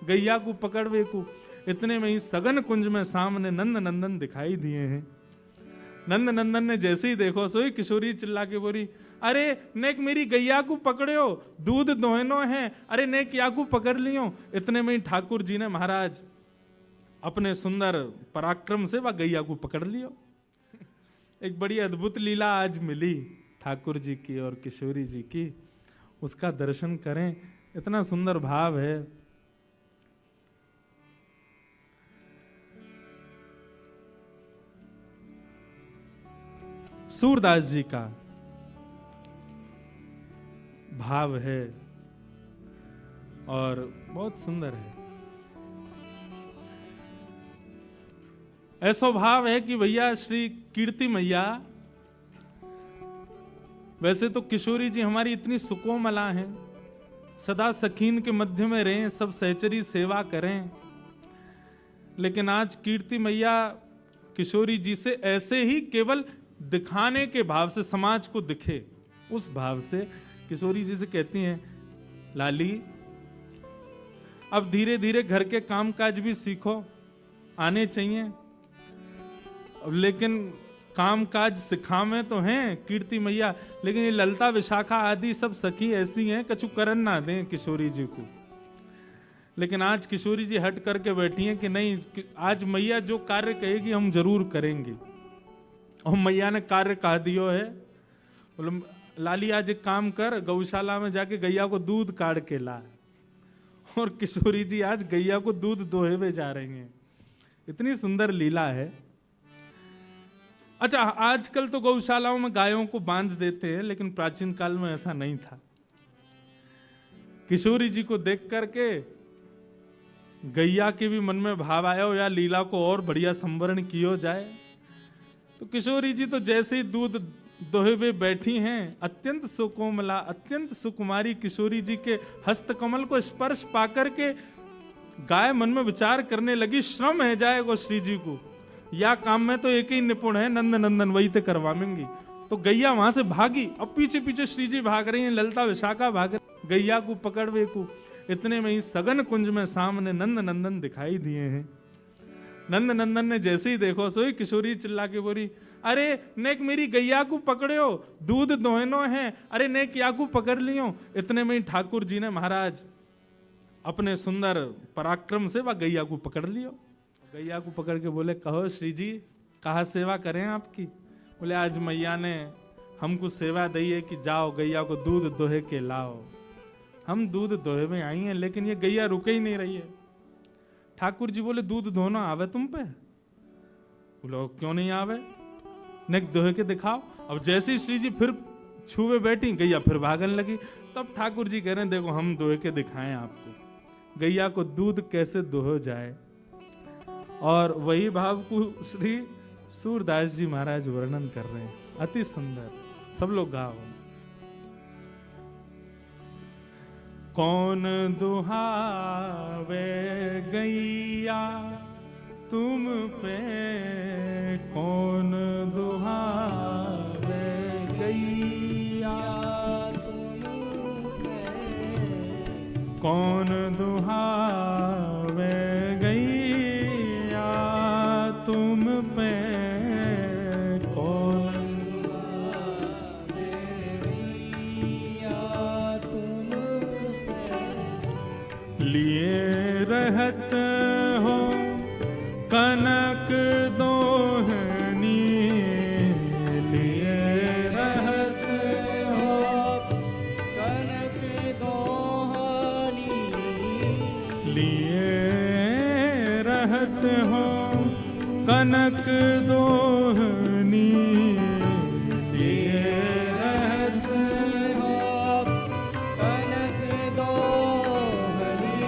गैया को पकड़वे को। इतने में ही सघन कुंज में सामने नंद नंदन दिखाई दिए हैं। नंद नंदन ने जैसे ही देखो सोई किशोरी चिल्ला के बोली, अरे नेक मेरी गैया को पकड़ो, दूध दोहनो है, अरे नेक या को पकड़ लियो। इतने में ही ठाकुर जी ने महाराज अपने सुंदर पराक्रम से वह गैया को पकड़ लियो। एक बड़ी अद्भुत लीला आज मिली ठाकुर जी की और किशोरी जी की, उसका दर्शन करें। इतना सुंदर भाव है। सूरदास जी का भाव है और बहुत सुंदर है। ऐसा भाव है कि भैया श्री कीर्ति मैया, वैसे तो किशोरी जी हमारी इतनी सुकोमला हैं, सदा सखीन के मध्य में रहें, सब सहचरी सेवा करें, लेकिन आज कीर्ति मैया किशोरी जी से ऐसे ही केवल दिखाने के भाव से, समाज को दिखे उस भाव से किशोरी जी से कहती हैं, लाली अब धीरे धीरे घर के कामकाज भी सीखो, आने चाहिए, लेकिन कामकाज सिखावे तो हैं कीर्ति मैया, लेकिन ये ललता विशाखा आदि सब सखी ऐसी हैं कछु करन ना दें किशोरी जी को। लेकिन आज किशोरी जी हट करके बैठी हैं कि नहीं, आज मैया जो कार्य कहेगी हम जरूर करेंगे। और मैया ने कार्य कह दियो है, बोले लाली आज एक काम कर, गौशाला में जाके गैया को दूध काट के ला। और किशोरी जी आज गैया को दूध दोहे हुए जा रही हैं। इतनी सुंदर लीला है। अच्छा, आजकल तो गौशालाओं में गायों को बांध देते हैं, लेकिन प्राचीन काल में ऐसा नहीं था। किशोरी जी को देख करके गैया के भी मन में भाव आया हो या लीला को और बढ़िया संवरण किया जाए। तो किशोरी जी तो जैसे ही दूध दोहे हुए बैठी हैं, अत्यंत सुकोमला, अत्यंत सुकुमारी किशोरी जी के हस्त कमल को स्पर्श पाकर के गाय मन में विचार करने लगी, श्रम है जाएगा श्री जी को, या काम में तो एक ही निपुण है, नंद नंदन वही तो करवाएंगी। तो गैया वहां से भागी, अब पीछे पीछे श्री जी भाग रही हैं, ललता विशाखा भाग रही, गैया को पकड़वे को। इतने में ही सघन कुंज में सामने नंद नंदन दिखाई दिए हैं। नंद नंदन ने जैसे ही देखो सोई किशोरी चिल्ला के बोली, अरे नेक मेरी गैया को पकड़ो, दूध दोहनो है, अरे नेक या को पकड़ लियो। इतने में ही ठाकुर जी ने महाराज अपने सुंदर पराक्रम से वह गैया को पकड़ लियो। गैया को पकड़ के बोले, कहो श्री जी कहाँ सेवा करें आपकी। बोले आज मैया ने हमको सेवा दी है कि जाओ गैया को दूध दोहे के लाओ। हम दूध दोहे में आई हैं, लेकिन ये गैया रुके ही नहीं रही है। ठाकुर जी बोले, दूध दोहना आवे तुम पे? बोलो क्यों नहीं आवे, नेक दोहे के दिखाओ। अब जैसे ही श्री जी फिर छुए बैठी, गैया फिर भागने लगी। तब ठाकुर जी कह रहे हैं, देखो हम दोहे के दिखाएं आपको, गैया को दूध कैसे दोहो जाए। और वही भाव को श्री सूरदास जी महाराज वर्णन कर रहे हैं, अति सुंदर। सब लोग गाओ। कौन दुहावे गैया तुम पे, कौन दुहावे गैया तुम पे, कौन दुहावे गैया तुम पे, कौन दुहावे गैया तुम पे, लिए रहत हो कनक दोहनी, लिए रहत हो कनक दोहनी, लिए रहत हो कनक दोहनी, लिए रहत हो कनक दोहनी,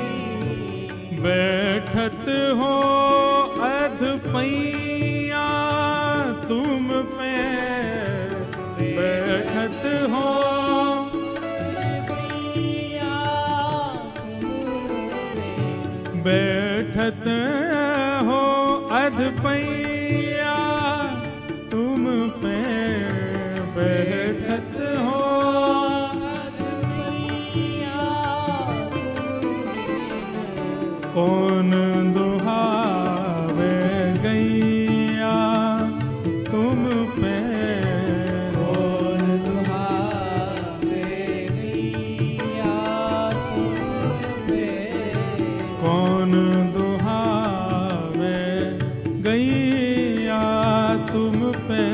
बैठत हो पैया तुम पे, बैठत हो पैया बैठत हो अध पैया तुम पे, बैठत हो अध पैया कौन दुहावे गैया तुम पे, कौन दुहावे गैया तुम पे, कौन दुहावे गैया तुम पे,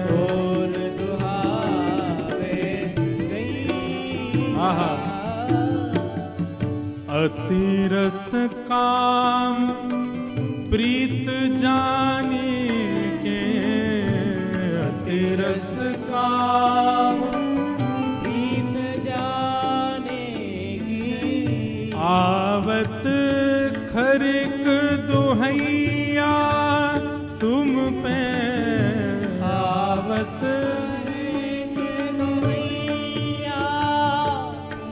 कौन दुहावे गैया। आहा। अति रस काम प्रीत जाने के, अति रस काम प्रीत जाने की, आवत खरिक दुहैया तुम पे, आवत खरिक दुहैया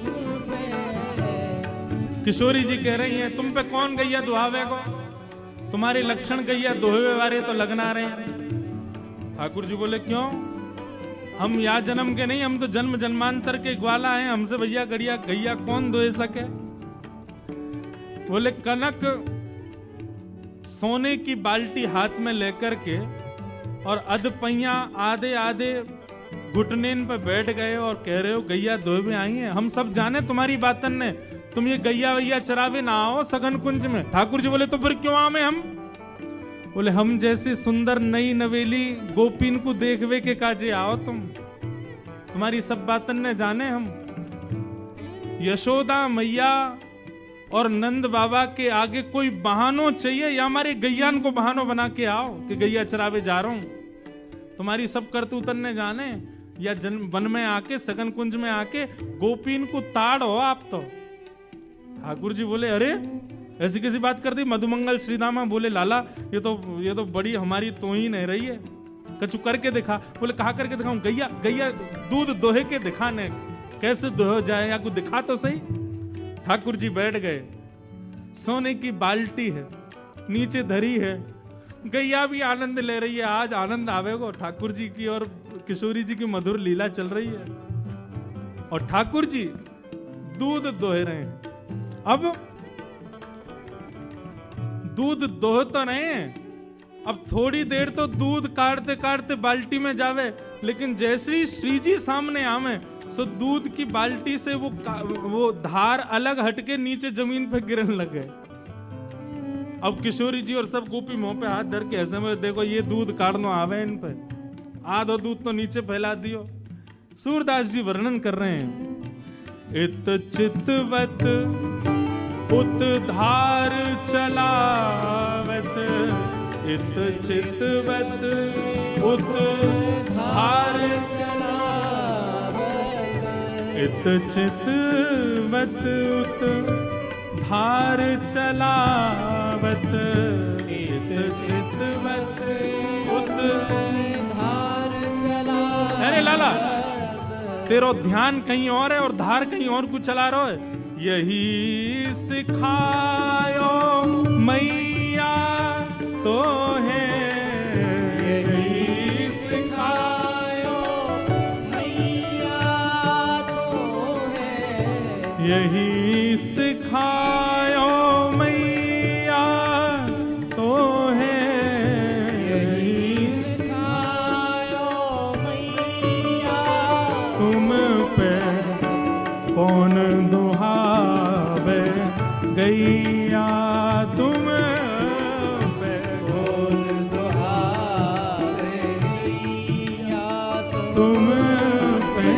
तुम पे। किशोरी जी कह रही हैं तुम पे कौन गैया दुहावे को, तुम्हारे लक्षण गैया दोहवे वाले तो लगना रहे हैं। ठाकुर जी बोले क्यों, हम या जन्म के नहीं, हम तो जन्म जन्मांतर के ग्वाला हैं, हमसे भैया गड़िया गैया कौन दोहे सके। बोले कनक सोने की बाल्टी हाथ में लेकर के और अधपैया आधे आधे घुटनेन पे बैठ गए और कह रहे हो गैया दोहे आई हैं। हम सब जाने तुम्हारी बातन ने, तुम ये गैया वैया चरावे ना आओ सघन कुंज में। ठाकुर जी बोले तो फिर क्यों आवे हम। बोले हम जैसे सुंदर नई नवेली गोपीन को देखवे के काजे आओ तुम, तुम्हारी सब बातन ने जाने हम। यशोदा मैया और नंद बाबा के आगे कोई बहानो चाहिए या हमारे गैयान को बहानो बना के आओ कि गैया चरावे जा रहा हूं। तुम्हारी सब करतूतन ने जाने या वन में आके सघन कुंज में आके गोपीन को ताड़ हो आप तो। ठाकुर जी बोले अरे ऐसी कैसी बात कर दी। मधुमंगल श्रीदामा बोले लाला ये तो बड़ी हमारी तोहीन है रही है, कछु करके दिखा। बोले कहा करके दिखाऊं, गैया गैया दूध दोहे के दिखाने, कैसे दोह जाए या कुछ दिखा तो सही। ठाकुर जी बैठ गए, सोने की बाल्टी है नीचे धरी है, गैया भी आनंद ले रही है। आज आनंद आवेगो ठाकुर जी की और किशोरी जी की मधुर लीला चल रही है और ठाकुर जी दूध दोह रहे हैं। अब दूध दोह तो नहीं है, अब थोड़ी देर तो दूध काटते काटते बाल्टी में जावे, लेकिन जैसे ही श्री जी सामने आवे सो दूध की बाल्टी से वो धार अलग हटके नीचे जमीन पे गिरने लगे। अब किशोरी जी और सब गोपी मुंह पे हाथ धर के ऐसे में देखो ये दूध काटनो आवे इन पे, आधो दूध तो नीचे फैला दियो। सूरदास जी वर्णन कर रहे हैं, इत चितवत उत धार चलावत, इत चितवत उत धार चलावत, इत चितवत उत धार चलावत, इत चितवत उत धार चलावत। अरे लाला तेरो ध्यान कहीं और है और धार कहीं और कुछ चला रहा है। यही सिखायो मैया तो है, यही सिखायो मैया तो है, यही सिखायो मैया तो है, यही सिखायो मैया तुम पे कौन दुहावे गैया तुम पे, कौन दुहावे गैया तुम पे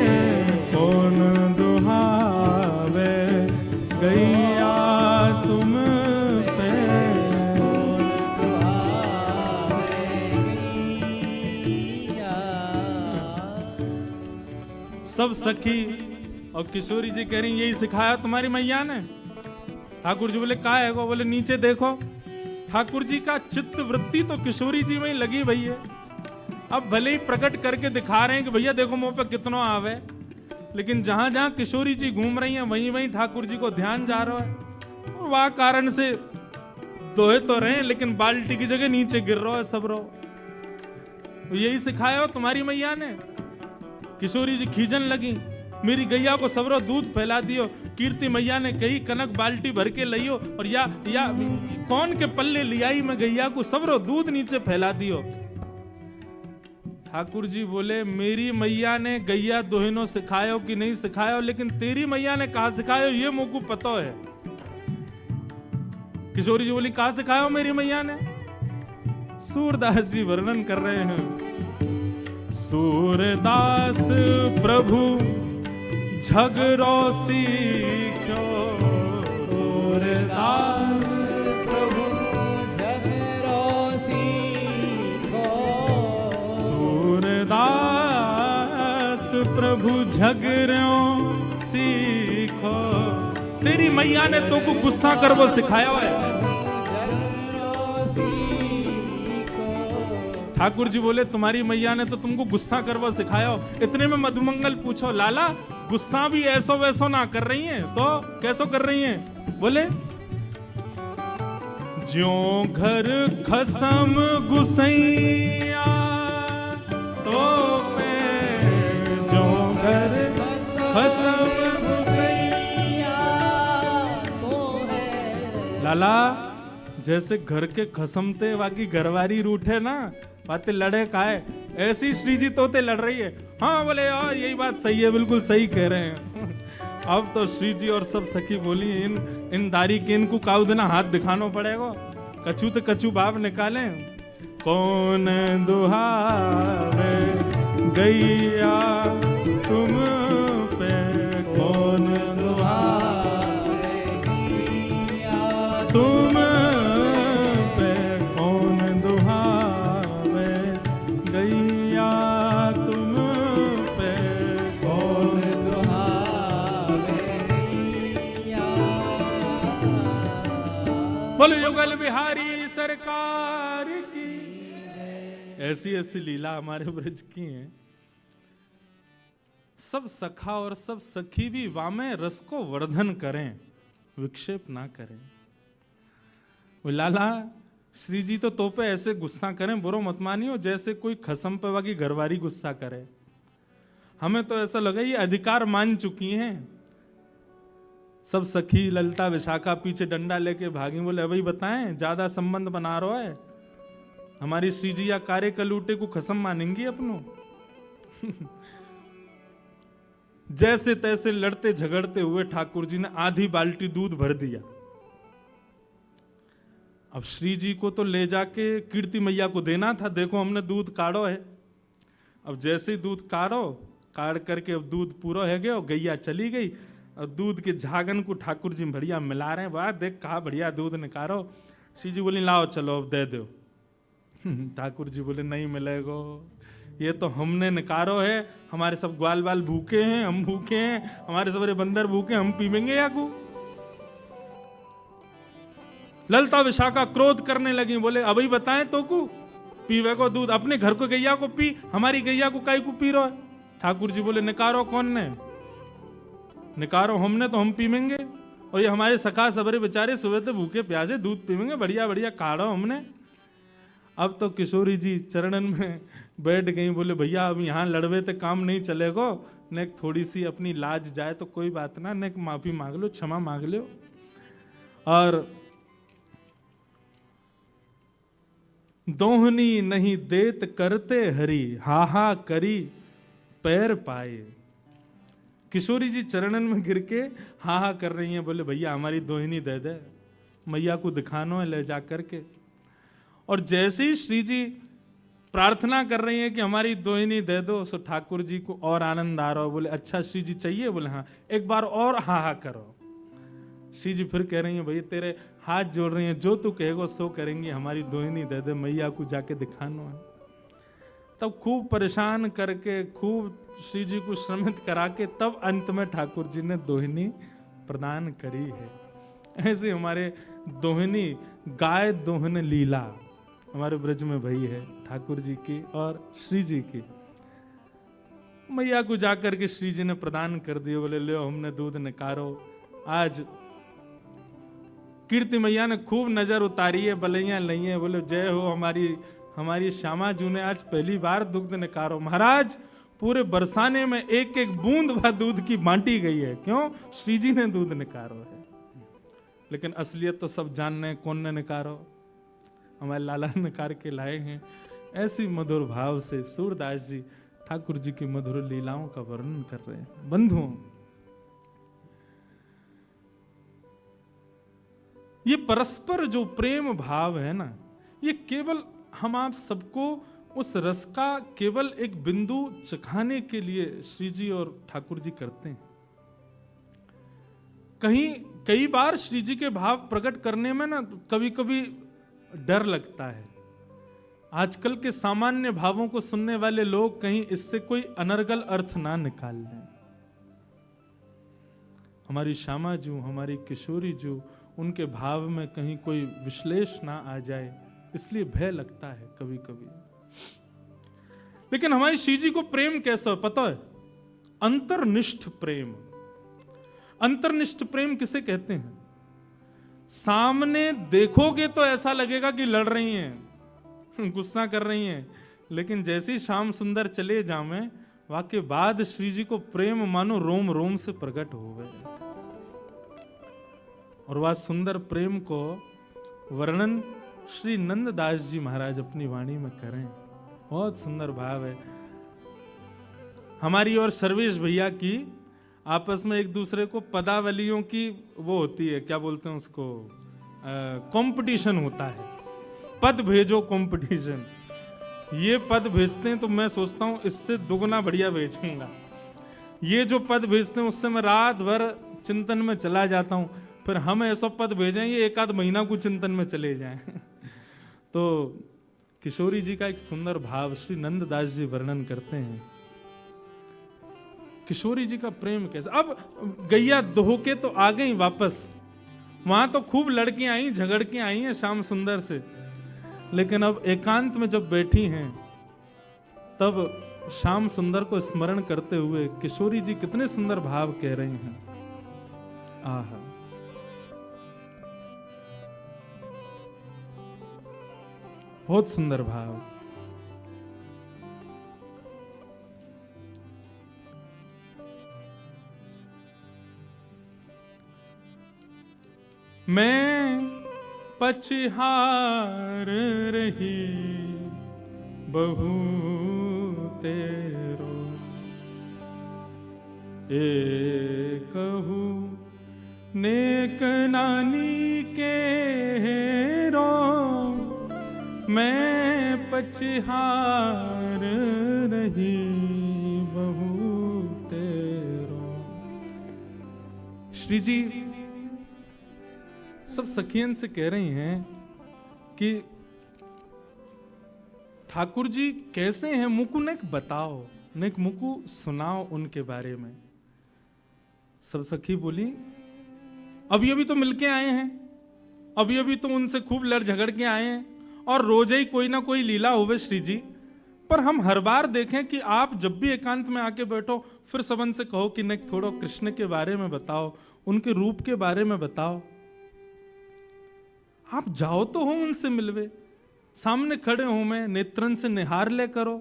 कौन दुहावे गैया तुम पे, कौन दुहावे गैया। सब सखी और किशोरी जी कह रही यही सिखाया तुम्हारी मैया ने। ठाकुर जी बोले का है वो। बोले नीचे देखो। ठाकुर जी का चित्त वृत्ति तो किशोरी जी में ही लगी भई है। अब भले ही प्रकट करके दिखा रहे हैं कि भैया देखो मुंह पे कितना आवे, लेकिन जहां जहां किशोरी जी घूम रही हैं वहीं वहीं ठाकुर जी को ध्यान जा रहा है और वह कारण से दोहे तो रहे लेकिन बाल्टी की जगह नीचे गिर रहा है सब रो। यही सिखाया हो तुम्हारी मैया ने। किशोरी जी खींचन लगी। मेरी गैया को सबरो दूध फैला दियो। कीर्ति मैया ने कही कनक बाल्टी भर के लियो और या कौन के पल्ले लियाई मैं गैया को सबरो दूध नीचे फैला दियो। ठाकुर जी बोले मेरी मैया ने गैया दोहिनो सिखायो कि नहीं सिखायो, लेकिन तेरी मैया ने कहा सिखायो ये मुझको पता है। किशोरी जी बोली कहा सिखायो मेरी मैया ने। सूरदास जी वर्णन कर रहे हैं, सूरदास प्रभु झगड़ो सीख्यो, सूरदास प्रभु झगड़ो सीखो, सूरदास प्रभु झगड़ो सीखो। तेरी मैया ने तो को गुस्सा कर वो सिखाया है। ठाकुर जी बोले तुम्हारी मैया ने तो तुमको गुस्सा करवा सिखाया। इतने में मधुमंगल पूछो लाला गुस्सा भी ऐसो वैसो ना कर रही हैं तो कैसो कर रही हैं? बोले ज्यों घर खसम गुसैया तो पे, ज्यों घर खसम गुसैया तो है। लाला जैसे घर के खसमते बाकी घरवारी रूठे ना बातें लड़े काहे, ऐसी श्री जी तोते लड़ रही है। हाँ बोले यार यही बात सही है, बिल्कुल सही कह रहे हैं। अब तो श्री जी और सब सखी बोली इन दारी के इनको काउ देना हाथ दिखाना पड़ेगा। कछु तो कछु बाप निकाले। कौन दुहावे गैया तुम पे, कौन दुहावे गैया तुम पे, कौन दुहावे गैया तुम पे, कौन दुहावे गैया। बोलो युगल बिहारी सरकार की। ऐसी ऐसी लीला हमारे ब्रज की है। सब सखा और सब सखी भी वामे रस को वर्धन करें, विक्षेप ना करें। वो लाला श्री जी तो पे ऐसे गुस्सा करें, बुरो मत मानियो जैसे कोई खसम पे वाकी घरवारी गुस्सा करे। हमें तो ऐसा लगा ये अधिकार मान चुकी हैं। सब सखी ललिता विशाखा पीछे डंडा लेके भागी। बोले भाई बताएं ज्यादा संबंध बना रहा है हमारी श्री जी या कार्य कलूटे को खसम मानेंगी अपनों। जैसे तैसे लड़ते झगड़ते हुए ठाकुर जी ने आधी बाल्टी दूध भर दिया। अब श्री जी को तो ले जाके कीर्ति मैया को देना था। देखो हमने दूध काढ़ो है। अब जैसे ही दूध काढ़ करके अब दूध पूरा है गया, गैया चली गई और दूध के झागन को ठाकुर जी बढ़िया मिला रहे हैं। वाह देख कहा बढ़िया दूध निकालो। श्री जी बोली लाओ चलो अब दे दो। ठाकुर जी बोले नहीं मिलेगो, ये तो हमने निकारो है। हमारे सब ग्वाल बाल भूखे हैं, हम भूखे हैं, हमारे सबरे बंदर भूखे, हम पीवेंगे या को। ललिता विशाखा क्रोध करने लगी। बोले अभी बताएं तो को पीवे को दूध, अपने घर को गैया को पी, हमारी गैया को काई को पी रहा है। ठाकुर जी बोले निकारो कौन ने? निकारो हमने, तो हम पीवेंगे। और ये हमारे सखा सबरे बेचारे सुबह से भूखे प्यासे दूध पीवेंगे, बढ़िया बढ़िया काढ़ो हमने। अब तो किशोरी जी चरणन में बैठ गई। बोले भैया अब यहाँ लड़वे तो काम नहीं चलेगो, ने थोड़ी सी अपनी लाज जाए तो कोई बात ना, ने माफी मांग लो, क्षमा मांग लो। और दोहनी नहीं देत करते हरी, हा करी पैर पाए। किशोरी जी चरणन में गिर के हा कर रही हैं। बोले भैया हमारी दोहिनी दे दे, मैया को दिखानो है ले जा करके। और जैसे ही श्री जी प्रार्थना कर रही हैं कि हमारी दोहिनी दे दो, सो ठाकुर जी को और आनंद आ रहा हो। बोले अच्छा श्री जी चाहिए? बोले हाँ, एक बार और हा करो। श्री जी फिर कह रही हैं भैया तेरे हाथ जोड़ रही हैं, जो तू कहेगो सो करेंगी, हमारी दोहिनी दे दे, मैया को जाके दिखानो है। तब खूब परेशान करके खूब श्री जी को श्रमित करा के तब अंत में ठाकुर जी ने दोहिनी प्रदान करी है। ऐसे हमारे दोहिनी गाय दोहन लीला हमारे ब्रज में भई है ठाकुर जी की और श्री जी की। मैया को जाकर के श्री जी ने प्रदान कर दिए। बोले लो हमने दूध निकारो। आज कीर्ति मैया ने खूब नजर उतारी है, बलैया लई है। बोले जय हो हमारी श्यामा जू ने आज पहली बार दुग्ध निकारो। महाराज पूरे बरसाने में एक एक बूंद वह दूध की बांटी गई है। क्यों? श्री जी ने दूध निकारो है। लेकिन असलियत तो सब जानने हैं, कौन ने निकारो? हमारे लाला ने निकार के लाए हैं। ऐसी मधुर भाव से सूरदास जी ठाकुर जी की मधुर लीलाओं का वर्णन कर रहे हैं। बंधुओं, ये परस्पर जो प्रेम भाव है ना, ये केवल हम आप सबको उस रस का केवल एक बिंदु चखाने के लिए श्री जी और ठाकुर जी करते हैं। कई बार श्री जी के भाव प्रकट करने में ना कभी कभी डर लगता है। आजकल के सामान्य भावों को सुनने वाले लोग कहीं इससे कोई अनर्गल अर्थ ना निकाल लें। हमारी श्यामा जी, हमारी किशोरी जी, उनके भाव में कहीं कोई विश्लेष ना आ जाए, इसलिए भय लगता है कभी कभी। लेकिन हमारी श्री जी को प्रेम कैसा पता है? अंतर्निष्ठ प्रेम। अंतर्निष्ठ प्रेम किसे कहते हैं? सामने देखोगे तो ऐसा लगेगा कि लड़ रही हैं, गुस्सा कर रही हैं, लेकिन जैसे ही श्याम सुंदर चले जावे, वाके बाद श्री जी को प्रेम मानो रोम रोम से प्रकट हो गए। और वह सुंदर प्रेम को वर्णन श्री नंददास जी महाराज अपनी वाणी में करें। बहुत सुंदर भाव है। हमारी और सर्वेश भैया की आपस में एक दूसरे को पदावलियों की वो होती है, क्या बोलते हैं उसको, कंपटीशन होता है। पद भेजो कंपटीशन। ये पद भेजते हैं तो मैं सोचता हूं इससे दुगना बढ़िया भेजूंगा। ये जो पद भेजते हैं उससे मैं रात भर चिंतन में चला जाता हूं। फिर हम ऐसा पद भेजें ये एक आध महीना को चिंतन में चले जाएं। तो किशोरी जी का एक सुंदर भाव श्री नंददास जी वर्णन करते हैं। किशोरी जी का प्रेम कैसा। अब गैया दोह के तो आ गई वापस, वहां तो खूब लड़कियां आई, झगड़ के आई हैं श्याम सुंदर से, लेकिन अब एकांत में जब बैठी हैं तब श्याम सुंदर को स्मरण करते हुए किशोरी जी कितने सुंदर भाव कह रही हैं। आहा, बहुत सुंदर भाव। मैं पछहार रही बहू तेरो, कहू नेक नानी के हेरो, मैं पछहार रही बहू तेरो। श्री जी सब सखियन से कह रही हैं कि ठाकुर जी कैसे हैं, मुकु नेक बताओ, नेक मुकु सुनाओ उनके बारे में। सब सखी बोली अभी अभी तो मिलके आए हैं, अभी अभी तो उनसे खूब लड़ झगड़ के आए हैं, और रोज ही कोई ना कोई लीला होवे श्री जी। पर हम हर बार देखें कि आप जब भी एकांत में आके बैठो फिर सबन से कहो कि नेक थोड़ा कृष्ण के बारे में बताओ, उनके रूप के बारे में बताओ। आप जाओ तो हो उनसे मिलवे, सामने खड़े हो, मैं नेत्रन से निहार ले करो।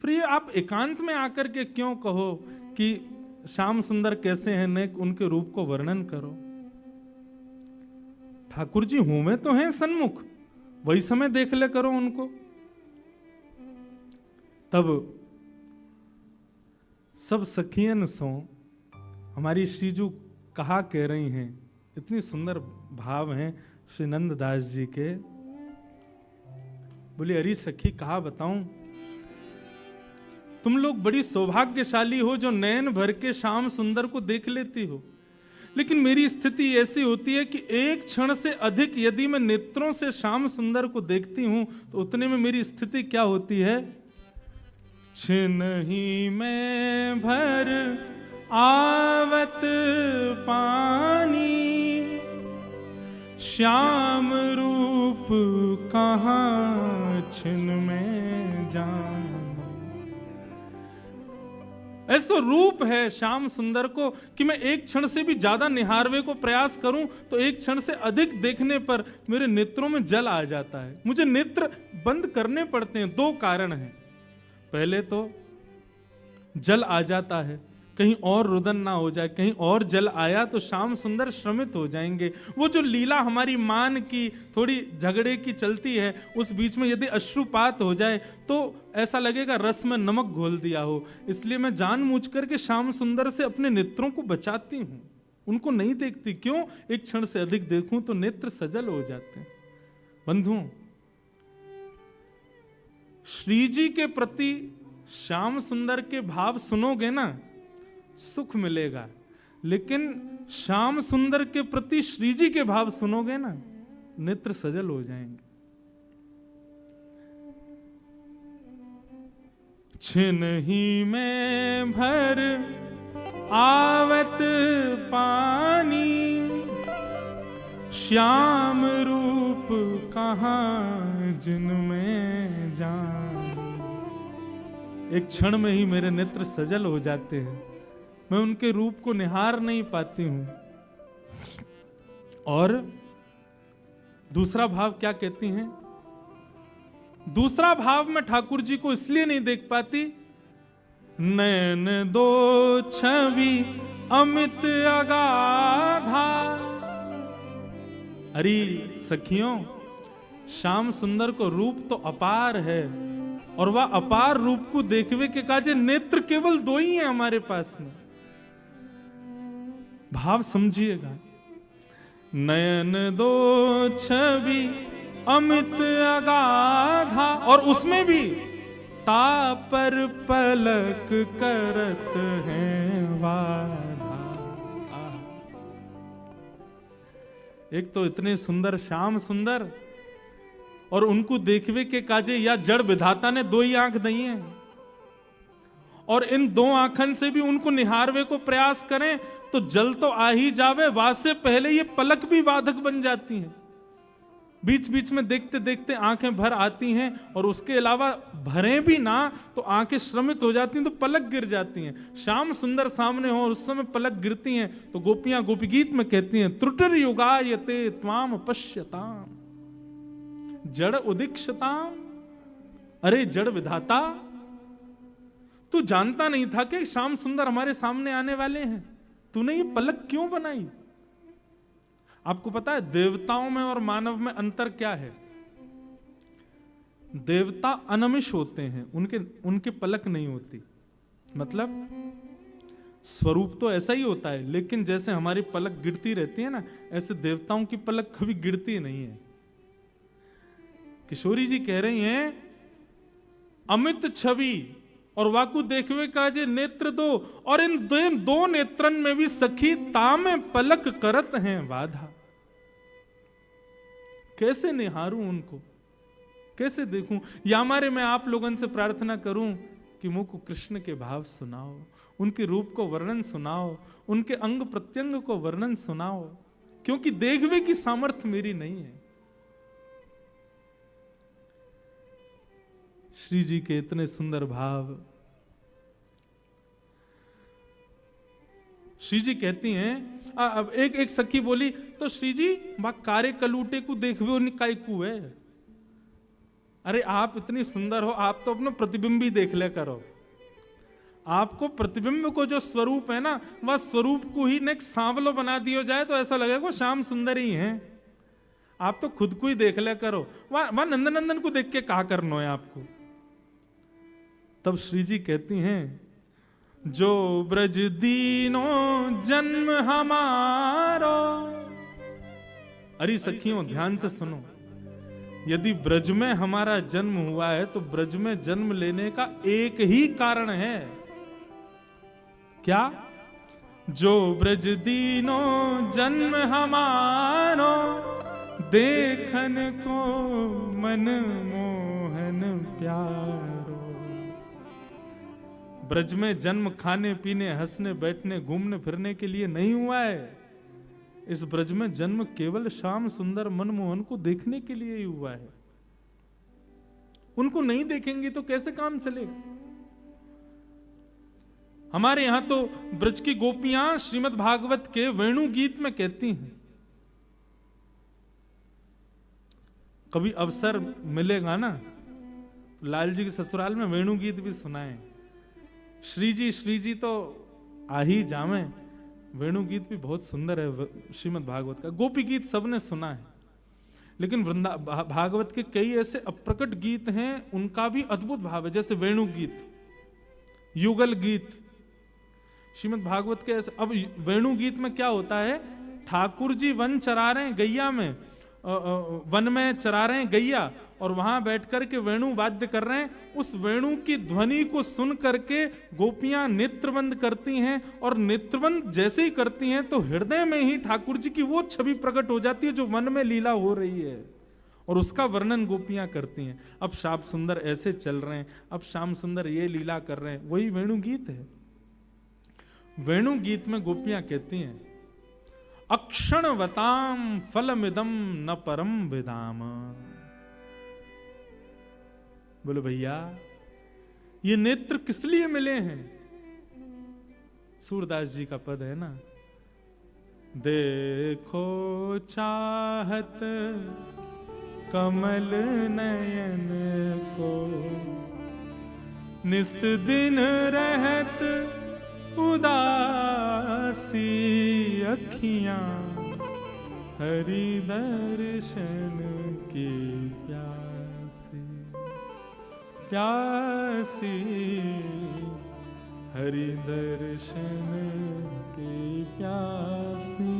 फिर ये आप एकांत में आकर के क्यों कहो कि श्याम सुंदर कैसे हैं, नेक उनके रूप को वर्णन करो। ठाकुर जी होवे तो हैं सन्मुख, वही समय देख ले करो उनको। तब सब सखियन सो हमारी श्रीजू कहा कह रही हैं, इतनी सुंदर भाव हैं श्री नंददास जी के। बोले अरे सखी कहा बताऊं, तुम लोग बड़ी सौभाग्यशाली हो जो नयन भर के श्याम सुंदर को देख लेती हो, लेकिन मेरी स्थिति ऐसी होती है कि एक क्षण से अधिक यदि मैं नेत्रों से श्याम सुंदर को देखती हूं तो उतने में मेरी स्थिति क्या होती है, छिनहि में भर आवत पानी, श्याम रूप कहाँ छिन में जान। ऐसा रूप है श्याम सुंदर को कि मैं एक क्षण से भी ज्यादा निहारवे को प्रयास करूं तो एक क्षण से अधिक देखने पर मेरे नेत्रों में जल आ जाता है। मुझे नेत्र बंद करने पड़ते हैं। दो कारण हैं। पहले तो जल आ जाता है, कहीं और रुदन ना हो जाए, कहीं और जल आया तो श्याम सुंदर श्रमित हो जाएंगे। वो जो लीला हमारी मान की थोड़ी झगड़े की चलती है, उस बीच में यदि अश्रुपात हो जाए तो ऐसा लगेगा रस में नमक घोल दिया हो। इसलिए मैं जानबूझ करके श्याम सुंदर से अपने नेत्रों को बचाती हूं, उनको नहीं देखती। क्यों? एक क्षण से अधिक देखूं तो नेत्र सजल हो जाते हैं। बंधुओं, श्री जी के प्रति श्याम सुंदर के भाव सुनोगे ना, सुख मिलेगा, लेकिन श्याम सुंदर के प्रति श्री जी के भाव सुनोगे ना, नेत्र सजल हो जाएंगे। छिन ही में भर आवत पानी, श्याम रूप कहाँ जिनमें जान। एक क्षण में ही मेरे नेत्र सजल हो जाते हैं, मैं उनके रूप को निहार नहीं पाती हूं। और दूसरा भाव क्या कहती हैं? दूसरा भाव में ठाकुर जी को इसलिए नहीं देख पाती, नैन दो छवि अमित अगाधा। अरे सखियों, श्याम सुंदर को रूप तो अपार है, और वह अपार रूप को देखवे के काजे नेत्र केवल दो ही हैं हमारे पास में। भाव समझिएगा, नयन दो छवि अमित अगाधा, और उसमें भी तापर पलक करत हैं बाधा। एक तो इतने सुंदर श्याम सुंदर, और उनको देखवे के काजे या जड़ विधाता ने दो ही आंख दी है, और इन दो आंखन से भी उनको निहारवे को प्रयास करें तो जल तो आ ही जावे, वासे पहले ये पलक भी बाधक बन जाती हैं। बीच बीच में देखते देखते आंखें भर आती हैं, और उसके अलावा भरे भी ना तो आंखें श्रमित हो जाती हैं, तो पलक गिर जाती हैं। श्याम सुंदर सामने हो और उस समय पलक गिरती हैं, तो गोपियां गोपी गीत में कहती हैं, त्रुटिर युगायते त्वाम पश्यताम जड़ उदीक्षताम। अरे जड़ विधाता, तू जानता नहीं था कि श्याम सुंदर हमारे सामने आने वाले हैं? तूने ये पलक क्यों बनाई? आपको पता है देवताओं में और मानव में अंतर क्या है? देवता अनमिष होते हैं, उनके पलक नहीं होती। मतलब स्वरूप तो ऐसा ही होता है, लेकिन जैसे हमारी पलक गिरती रहती है ना, ऐसे देवताओं की पलक कभी गिरती नहीं है। किशोरी जी कह रही हैं, अमित छवि और वाकु देखवे काजे नेत्र दो, और इन दो नेत्रन में भी सखी तामे पलक करत हैं बाधा। कैसे निहारूं उनको, कैसे देखूं? या हमारे मैं आप लोगों से प्रार्थना करूं कि मुझको कृष्ण के भाव सुनाओ, उनके रूप को वर्णन सुनाओ, उनके अंग प्रत्यंग को वर्णन सुनाओ, क्योंकि देखवे की सामर्थ्य मेरी नहीं है। श्री जी के इतने सुंदर भाव। श्री जी कहती हैं, अब एक सखी बोली, तो श्री जी बा कारे कलूटे को देखवे निकाय को है। अरे आप इतनी सुंदर हो, आप तो अपना प्रतिबिंब ही देख ले करो। आपको प्रतिबिंब को जो स्वरूप है ना, वह स्वरूप को ही ने सांवलो बना दिया जाए तो ऐसा लगेगा श्याम सुंदर ही है। आप तो खुद को ही देख ले करो, वह नंदनंदन को देख के कहा करना है आपको। तब श्री जी कहती हैं, जो ब्रज दीनो जन्म हमारो। अरे सखियों ध्यान से सुनो, यदि ब्रज में हमारा जन्म हुआ है तो ब्रज में जन्म लेने का एक ही कारण है। क्या? जो ब्रज दीनो जन्म हमारो, देखन को मन मोहन प्यारो। ब्रज में जन्म खाने पीने हंसने बैठने घूमने फिरने के लिए नहीं हुआ है। इस ब्रज में जन्म केवल श्याम सुंदर मनमोहन को देखने के लिए ही हुआ है। उनको नहीं देखेंगे तो कैसे काम चलेगा? हमारे यहां तो ब्रज की गोपियां श्रीमद् भागवत के वेणु गीत में कहती हैं, कभी अवसर मिलेगा ना लाल जी के ससुराल में वेणु गीत भी सुनाएं। श्री जी तो आ ही जावे। वेणु गीत भी बहुत सुंदर है श्रीमद् भागवत का। गोपी गीत सबने सुना है, लेकिन भागवत के कई ऐसे अप्रकट गीत हैं, उनका भी अद्भुत भाव है। जैसे वेणु गीत, युगल गीत, श्रीमद् भागवत के ऐसे। अब वेणु गीत में क्या होता है, ठाकुर जी वन चरा रहे हैं गैया में, वन में चरा रहे हैं गैया, और वहां बैठ कर के वेणु वाद्य कर रहे हैं। उस वेणु की ध्वनि को सुन करके गोपियां नेत्रबंद करती हैं, और नेत्रबंद जैसे ही करती हैं तो हृदय में ही ठाकुर जी की वो छवि प्रकट हो जाती है जो वन में लीला हो रही है, और उसका वर्णन गोपियां करती हैं। अब श्याम सुंदर ऐसे चल रहे हैं, अब श्याम सुंदर ये लीला कर रहे हैं, वही वेणु गीत है। वेणु गीत में गोपियां कहती हैं, अक्षणवताम फलमिदम न परम विदाम। बोले भैया ये नेत्र किस लिए मिले हैं? सूरदास जी का पद है ना, देखो चाहत कमल नयन को, निस दिन रहत उदासी अखियां, हरि दर्शन की प्यासी प्यासी, हरि दर्शन की प्यासी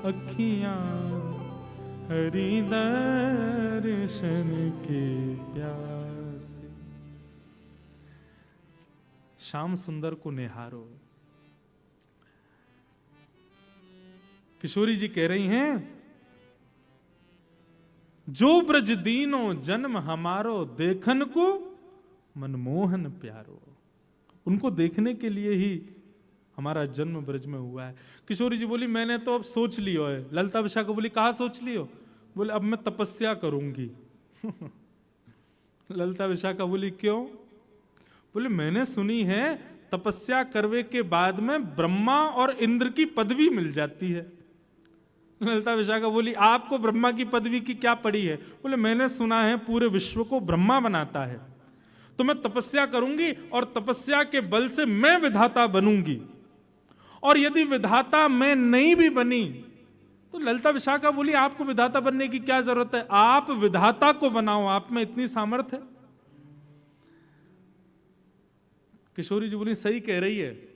अखियां, हरि दर्शन की प्यासी। श्याम सुंदर को निहारो। किशोरी जी कह रही हैं, जो ब्रज दीनो जन्म हमारो, देखन को मनमोहन प्यारो। उनको देखने के लिए ही हमारा जन्म ब्रज में हुआ है। किशोरी जी बोली, मैंने तो अब सोच लियो है। ललिता विशाखा बोली, कहा सोच लियो? बोले अब मैं तपस्या करूंगी। ललिता विशाखा बोली, क्यों? बोले मैंने सुनी है तपस्या करने के बाद में ब्रह्मा और इंद्र की पदवी मिल जाती है। ललिता विशाखा बोली, आपको ब्रह्मा की पदवी की क्या पड़ी है? बोले मैंने सुना है पूरे विश्व को ब्रह्मा बनाता है, तो मैं तपस्या करूंगी और तपस्या के बल से मैं विधाता बनूंगी, और यदि विधाता मैं नहीं भी बनी तो ललिता विशाखा बोली, आपको विधाता बनने की क्या जरूरत है? आप विधाता को बनाओ, आप में इतनी सामर्थ्य है। किशोरी जी बोली, सही कह रही है,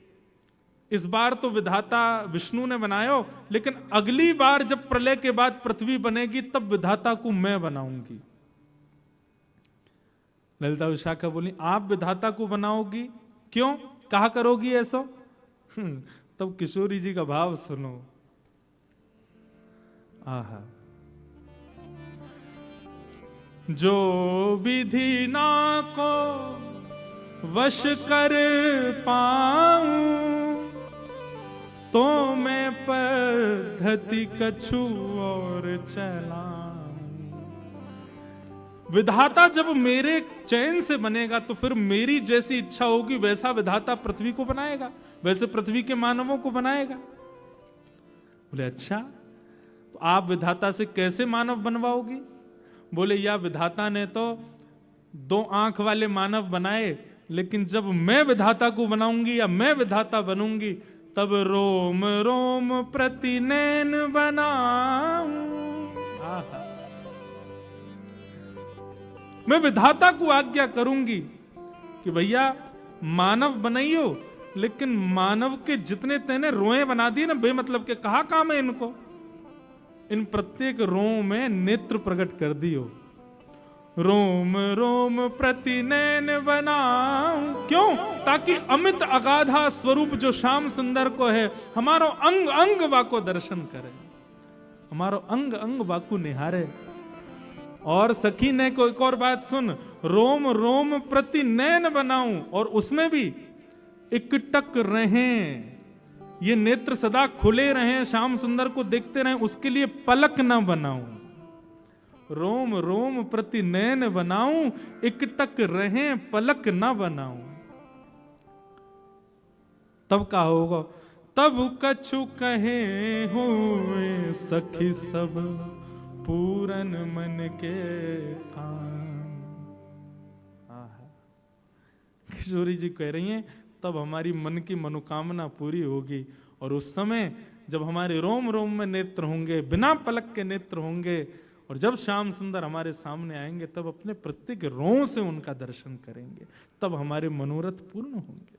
इस बार तो विधाता विष्णु ने बनायो, लेकिन अगली बार जब प्रलय के बाद पृथ्वी बनेगी तब विधाता को मैं बनाऊंगी। ललिता विशाखा बोली, आप विधाता को बनाओगी? क्यों, कहा करोगी ऐसा? तब किशोरी जी का भाव सुनो। आहा, जो विधि ना को वश कर पाऊं, तो मैं पद्धति कछु और चलाऊं। विधाता जब मेरे चैन से बनेगा तो फिर मेरी जैसी इच्छा होगी वैसा विधाता पृथ्वी को बनाएगा, वैसे पृथ्वी के मानवों को बनाएगा। बोले अच्छा, तो आप विधाता से कैसे मानव बनवाओगी? बोले या विधाता ने तो 2 आंख वाले मानव बनाए, लेकिन जब मैं विधाता को बनाऊंगी या मैं विधाता बनूंगी तब रोम रोम प्रति नैन बनाऊं। मैं विधाता को आज्ञा करूंगी कि भैया मानव बनाइयो, लेकिन मानव के जितने तेने रोए बना दिए ना बेमतलब के, कहा काम है इनको, इन प्रत्येक रोम में नेत्र प्रकट कर दियो। रोम रोम प्रति नैन बनाऊं, क्यों? ताकि अमित अगाधा स्वरूप जो श्याम सुंदर को है, हमारो अंग अंग वाको दर्शन करे, हमारो अंग अंग वाको निहारे। और सखी ने को एक और बात सुन, रोम रोम प्रति नैन बनाऊं, और उसमें भी इकटक रहें, ये नेत्र सदा खुले रहें, श्याम सुंदर को देखते रहें, उसके लिए पलक न बनाऊं। रोम रोम प्रति नैन बनाऊं, इकटक रहें पलक न बनाऊं। तब क्या होगा? तब कछु कहे हुए सखी सब, पूरन मन के काम। किशोरी जी कह रही हैं तब हमारी मन की मनोकामना पूरी होगी, और उस समय जब हमारे रोम रोम में नेत्र होंगे, बिना पलक के नेत्र होंगे, और जब श्याम सुंदर हमारे सामने आएंगे तब अपने प्रत्येक रों से उनका दर्शन करेंगे, तब हमारे मनोरथ पूर्ण होंगे,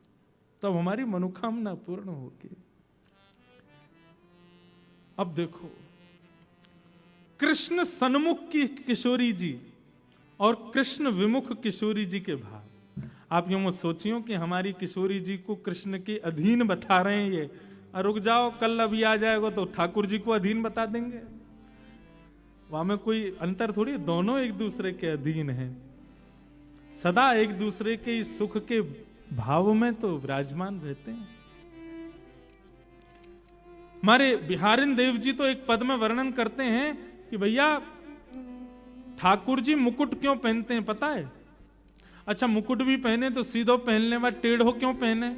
तब हमारी मनोकामना पूर्ण होगी। अब देखो, कृष्ण सन्मुख की किशोरी जी और कृष्ण विमुख किशोरी जी के भाव। आप यूं मत सोचियो कि हमारी किशोरी जी को कृष्ण के अधीन बता रहे हैं ये, रुक जाओ कल अभी आ जाएगा तो ठाकुर जी को अधीन बता देंगे। वहां में कोई अंतर थोड़ी, दोनों एक दूसरे के अधीन हैं, सदा एक दूसरे के सुख के भाव में तो विराजमान रहते हैं। हमारे बिहारिन देव जी तो एक पद में वर्णन करते हैं कि भैया ठाकुर जी मुकुट क्यों पहनते हैं पता है? अच्छा, मुकुट भी पहने तो सीधो पहनने बाद टेढ़ो क्यों पहने?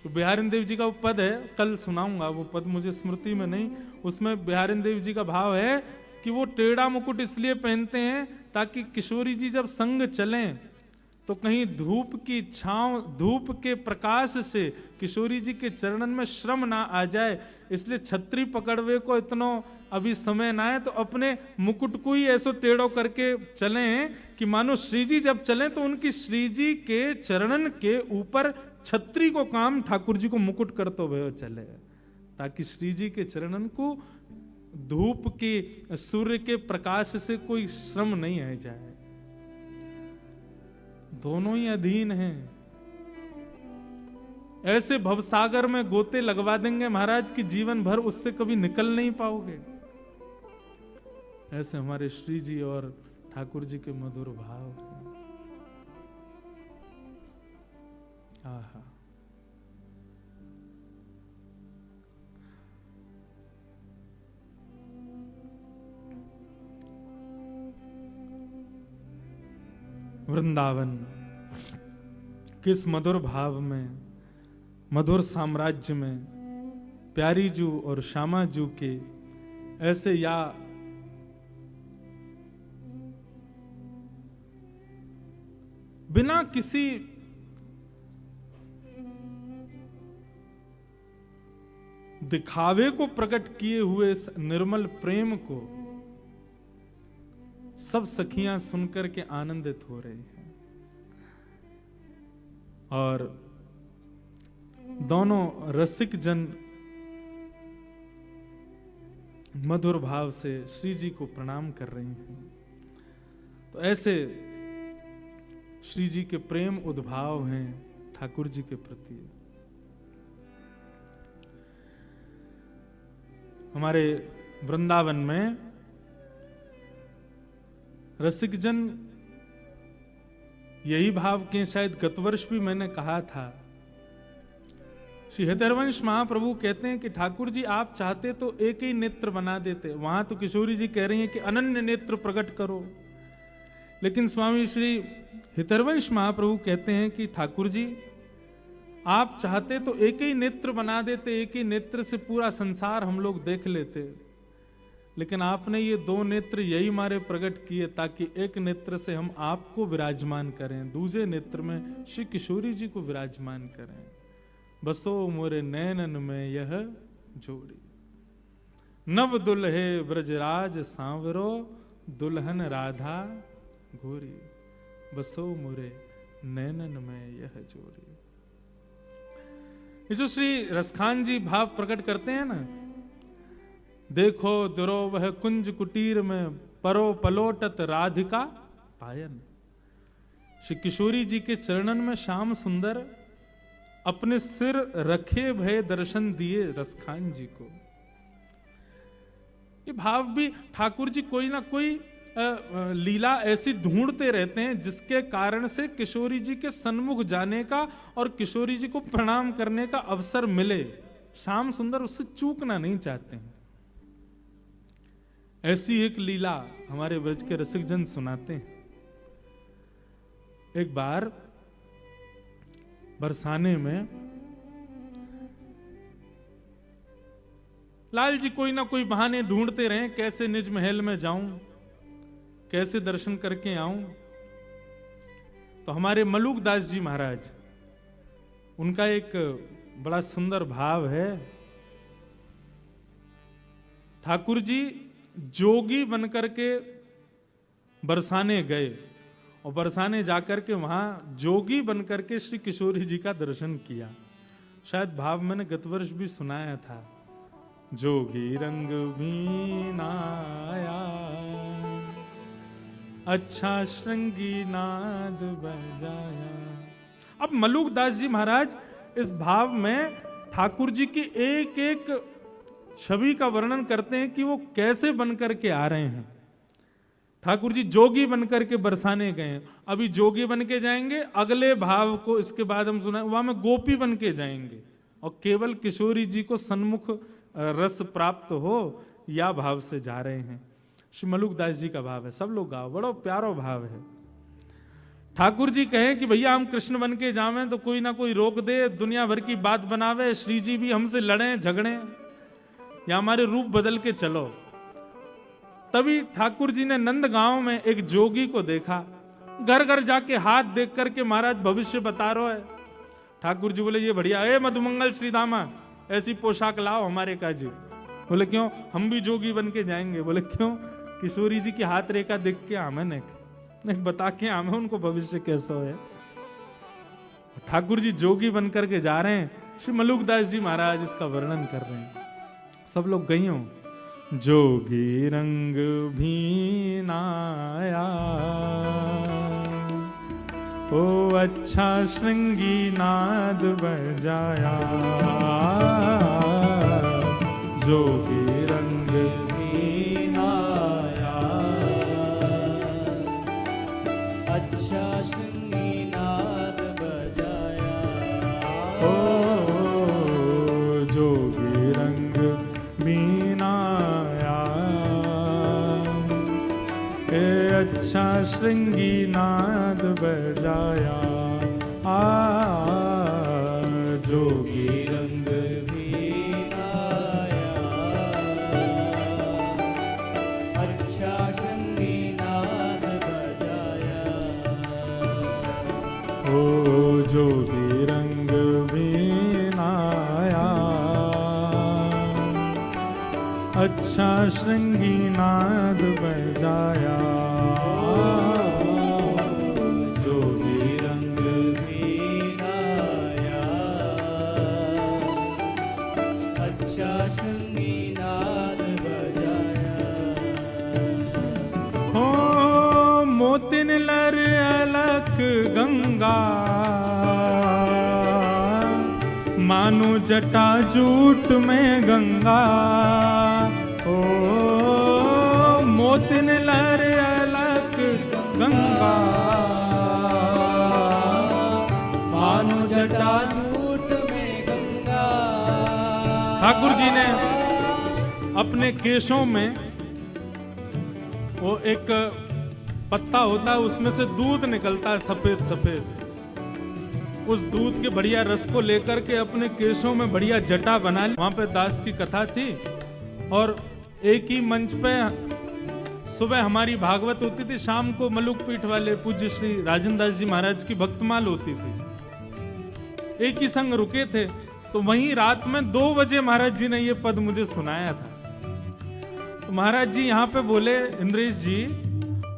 तो बिहारिन देव जी का वो पद है, कल सुनाऊंगा, वो पद मुझे स्मृति में नहीं, उसमें बिहारिन देव जी का भाव है कि वो टेढ़ा मुकुट इसलिए पहनते हैं ताकि किशोरी जी जब संग चलें तो कहीं धूप की छांव, धूप के प्रकाश से किशोरी जी के चरणन में श्रम ना आ जाए, इसलिए छतरी पकड़वे को इतना अभी समय ना है, तो अपने मुकुट को ही ऐसो टेढ़ो करके चलें कि मानो श्री जी जब चलें तो उनकी श्री जी के चरणन के ऊपर छतरी को काम ठाकुर जी को मुकुट करते हुए चले, ताकि श्री जी के चरणन को धूप के, सूर्य के प्रकाश से कोई श्रम नहीं आ जाए। दोनों ही अधीन हैं। ऐसे भवसागर में गोते लगवा देंगे महाराज कि जीवन भर उससे कभी निकल नहीं पाओगे। ऐसे हमारे श्री जी और ठाकुर जी के मधुर भाव हैं। आहा, वृंदावन किस मधुर भाव में, मधुर साम्राज्य में प्यारी जू और श्यामा जू के ऐसे, या बिना किसी दिखावे को प्रकट किए हुए इस निर्मल प्रेम को सब सखियां सुनकर के आनंदित हो रही हैं, और दोनों रसिक जन मधुर भाव से श्री जी को प्रणाम कर रही हैं। तो ऐसे श्री जी के प्रेम उद्भाव हैं ठाकुर जी के प्रति। हमारे वृंदावन में रसिक जन यही भाव के, शायद गत वर्ष भी मैंने कहा था, श्री हृदयवंश महाप्रभु कहते हैं कि ठाकुर जी आप चाहते तो एक ही नेत्र बना देते, वहां तो किशोरी जी कह रही हैं कि अनन्य नेत्र प्रकट करो, लेकिन स्वामी श्री हृदयवंश महाप्रभु कहते हैं कि ठाकुर जी आप चाहते तो एक ही नेत्र बना देते, एक ही नेत्र से पूरा संसार हम लोग देख लेते, लेकिन आपने ये दो नेत्र यही मारे प्रकट किए ताकि एक नेत्र से हम आपको विराजमान करें, दूसरे नेत्र में श्री किशोरी जी को विराजमान करें। बसो मोरे नैनन में यह जोड़ी, नव दुल्हे ब्रजराज सांवरो, दुल्हन राधा गोरी, बसो मोरे नैनन में यह जोड़ी। ये जो श्री रसखान जी भाव प्रकट करते हैं ना, देखो दुरो वह कुंज कुटीर में परो पलोटत राधिका पायन। श्री किशोरी जी के चरणन में श्याम सुंदर अपने सिर रखे भय दर्शन दिए रसखान जी को। ये भाव भी ठाकुर जी कोई ना कोई लीला ऐसी ढूंढते रहते हैं जिसके कारण से किशोरी जी के सन्मुख जाने का और किशोरी जी को प्रणाम करने का अवसर मिले। श्याम सुंदर उससे चूकना नहीं चाहते हैं। ऐसी एक लीला हमारे ब्रज के रसिक जन सुनाते हैं। एक बार बरसाने में लाल जी कोई ना कोई बहाने ढूंढते रहे, कैसे निज महल में जाऊं, कैसे दर्शन करके आऊं। तो हमारे मलुक दास जी महाराज, उनका एक बड़ा सुंदर भाव है। ठाकुर जी जोगी बनकर के बरसाने गए और बरसाने जाकर के वहां जोगी बनकर के श्री किशोरी जी का दर्शन किया। शायद भाव मैंने गत वर्ष भी सुनाया था, जोगी रंग बीनाया अच्छा श्रृंगी नाद बजाया। अब मलुक दास जी महाराज इस भाव में ठाकुर जी की एक एक छवि का वर्णन करते हैं कि वो कैसे बनकर के आ रहे हैं। ठाकुर जी जोगी बनकर के बरसाने गए, अभी जोगी बन के जाएंगे, अगले भाव को इसके बाद हम सुना वहां में गोपी बन के जाएंगे और केवल किशोरी जी को सन्मुख रस प्राप्त हो, या भाव से जा रहे हैं। श्री मलुक दास जी का भाव है, सब लोग गाओ, बड़ा प्यारा भाव है। ठाकुर जी कहें कि भैया हम कृष्ण बन के जावें तो कोई ना कोई रोक दे, दुनिया भर की बात बनावे, श्री जी भी हमसे लड़े झगड़े, या हमारे रूप बदल के चलो। तभी ठाकुर जी ने नंद गांव में एक जोगी को देखा, घर घर जाके हाथ देख करके महाराज भविष्य बता रहा है। ठाकुर जी बोले ये बढ़िया है, मधुमंगल श्रीधामा ऐसी पोशाक लाओ हमारे काजी। बोले क्यों, हम भी जोगी बन के जाएंगे। बोले क्यों, किशोरी जी की हाथ रेखा देख के आमे ने बता के आमे उनको भविष्य कैसा है। ठाकुर जी जोगी बन करके जा रहे हैं, श्री मलुक दास जी महाराज इसका वर्णन कर रहे हैं। सब लोग गई हो, जोगी रंग भीनाया ओ अच्छा श्रृंगी नाद बजाया, जोगी रंग भीनाया अच्छा श्रृंगी नाद बजाया, ओ जोगी रंग बीनाया अच्छा श्रृंगी नाद बजाया, जोगी रंग भीनाया अच्छा श्रृंगी नाद बजाया, ओ जोगी रंग बीनाया अच्छा श्रृंगी नाद बजाया, जोगी रंग भीनाया अच्छा श्रृंगी नाद बजाया, हो मोतिन लर अलक गंगा मानो जटा जूट में गंगा, ओ मोतिन लर अलक गंगा मानो जटा जूट में गंगा। ठाकुर जी ने अपने केशों में वो एक पत्ता होता है, उसमें से दूध निकलता है सफेद सफेद, उस दूध के बढ़िया रस को लेकर के अपने केशों में बढ़िया जटा बना ली। वहां पे दास की कथा थी और एक ही मंच पे सुबह हमारी भागवत होती थी, शाम को मलुक पीठ वाले पूज्य श्री राजन दास जी महाराज की भक्तमाल होती थी। एक ही संग रुके थे, तो वहीं रात में 2 बजे महाराज जी ने ये पद मुझे सुनाया था। तो महाराज जी यहाँ पे बोले, इंद्रेश जी,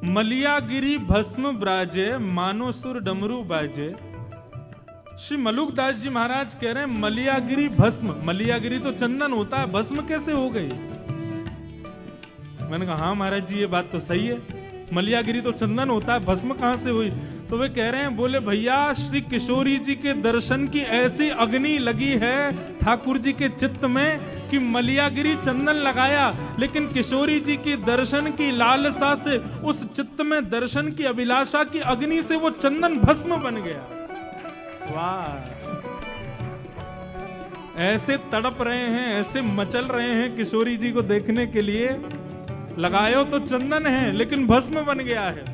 मलियागिरी भस्म ब्राजे मानो सुर डमरू बाजे। श्री मलुक दास जी महाराज कह रहे हैं मलियागिरी भस्म, मलियागिरी तो चंदन होता है, भस्म कैसे हो गई? मैंने कहा हाँ महाराज जी ये बात तो सही है, मलियागिरी तो चंदन होता है, भस्म कहां से हुई? तो वे कह रहे हैं, बोले भैया श्री किशोरी जी के दर्शन की ऐसी अग्नि लगी है ठाकुर जी के चित्त में कि मलियागिरी चंदन लगाया, लेकिन किशोरी जी की दर्शन की लालसा से, उस चित्त में दर्शन की अभिलाषा की अग्नि से वो चंदन भस्म बन गया। वाह, ऐसे तड़प रहे हैं, ऐसे मचल रहे हैं किशोरी जी को देखने के लिए, लगायो तो चंदन है लेकिन भस्म बन गया है।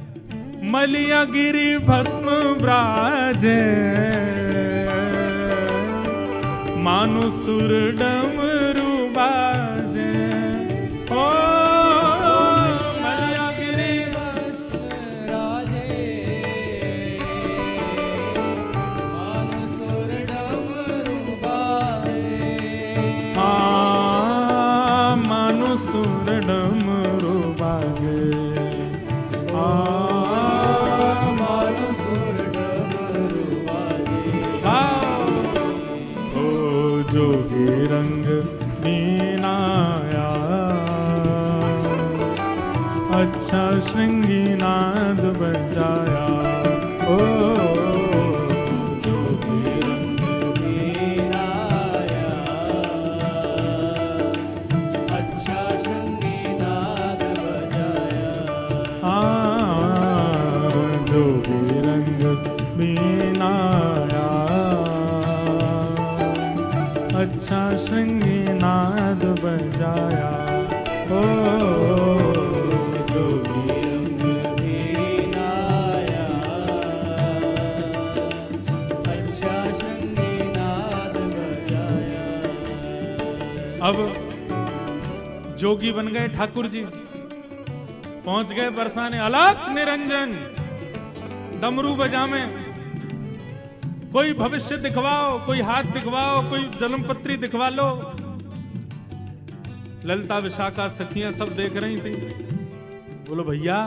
मलियागिरी भस्म ब्राजे मानो सुर डमरू बाजे, ओ मलियागिरी भस्म राजे अच्छा श्रृंगी नाद बजाया। ओ जोगी रंग में आया, अच्छा श्रृंगी नाद बजाया। जोगी रंग में आया, अच्छा श्रृंगी नाद बजाया। ओ जोगी रंग में आया, अच्छा श्रृंगी नाद बजाया। अब जोगी बन गए ठाकुर जी, पहुंच गए बरसाने। अलख निरंजन डमरू बजामे, कोई भविष्य दिखवाओ, कोई हाथ दिखवाओ, कोई जन्मपत्री दिखवा लो। ललिता विशाखा सखियां सब देख रही थी। बोलो भैया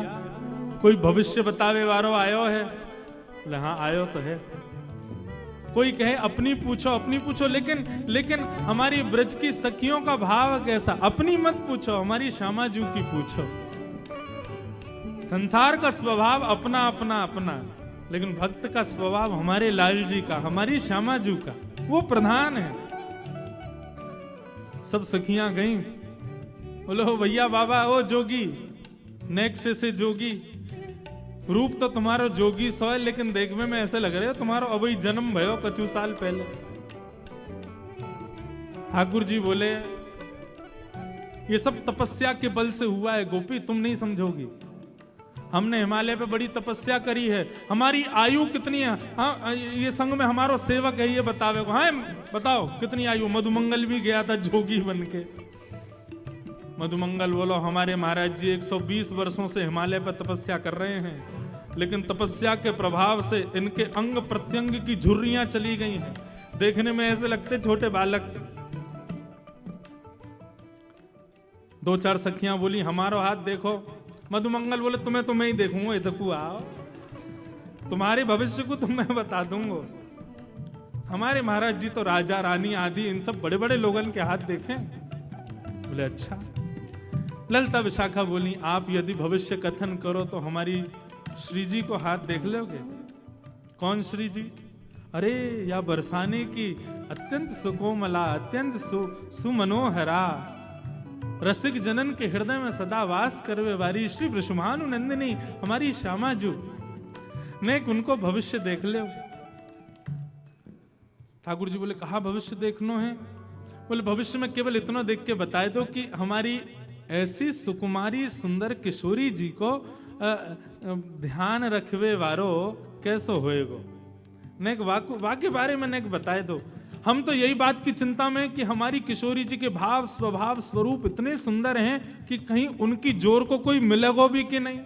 कोई भविष्य बतावे वारो आयो है? बोले हाँ आयो तो है। कोई कहे अपनी पूछो अपनी पूछो, लेकिन हमारी ब्रज की सखियों का भाव कैसा? अपनी मत पूछो, हमारी श्यामा जू की पूछो। संसार का स्वभाव अपना अपना अपना, लेकिन भक्त का स्वभाव हमारे लाल जी का, हमारी श्यामा जू का, वो प्रधान है। सब सखियां गईं। बोलो भैया बाबा ओ जोगी, नेक्स्ट से जोगी, रूप तो तुम्हारो जोगी सो है, लेकिन देखने में ऐसे लग रहे हो तुम्हारो अभी जन्म भयो कछु साल पहले। ठाकुर जी बोले ये सब तपस्या के बल से हुआ है गोपी, तुम नहीं समझोगी। हमने हिमालय पे बड़ी तपस्या करी है। हमारी आयु कितनी है? हाँ ये संग में हमारो सेवक है, ये बतावे। हाँ बताओ कितनी आयु? मधुमंगल भी गया था जोगी बन के। मधुमंगल बोलो हमारे महाराज जी 120 वर्षों से हिमालय पर तपस्या कर रहे हैं, लेकिन तपस्या के प्रभाव से इनके अंग प्रत्यंग की झुर्रियां चली गई हैं। देखने में ऐसे लगते छोटे बालक। दो चार सखियां बोली हमारो हाथ देखो। मधुमंगल बोले तुम्हें तो मैं ही देखूंगा, इधर आओ, तुम्हारे भविष्य को तो मैं बता दूंगा। हमारे महाराज जी तो राजा रानी आदि इन सब बड़े बड़े लोगन के हाथ देखें। बोले अच्छा। ललिता विशाखा बोली आप यदि भविष्य कथन करो तो हमारी श्री जी को हाथ देख लोगे। कौन श्री जी? अरे या बरसाने की अत्यंत सुकोमला, अत्यंत सुमनोहरा, रसिक जनन के हृदय में सदा वास करवे वारी श्री वृषभानु नंदिनी हमारी श्यामा जू, नेक उनको भविष्य देख ले। ठाकुर जी बोले कहा भविष्य देखनो है? बोले भविष्य में केवल इतना देख के बताए दो कि हमारी ऐसी सुकुमारी सुंदर किशोरी जी को ध्यान रखवे वारो कैसो होएगो। नेक वाके बारे में नेक बताए दो। हम तो यही बात की चिंता में कि हमारी किशोरी जी के भाव स्वभाव स्वरूप इतने सुंदर हैं कि कहीं उनकी जोर को कोई मिलेगो भी कि नहीं।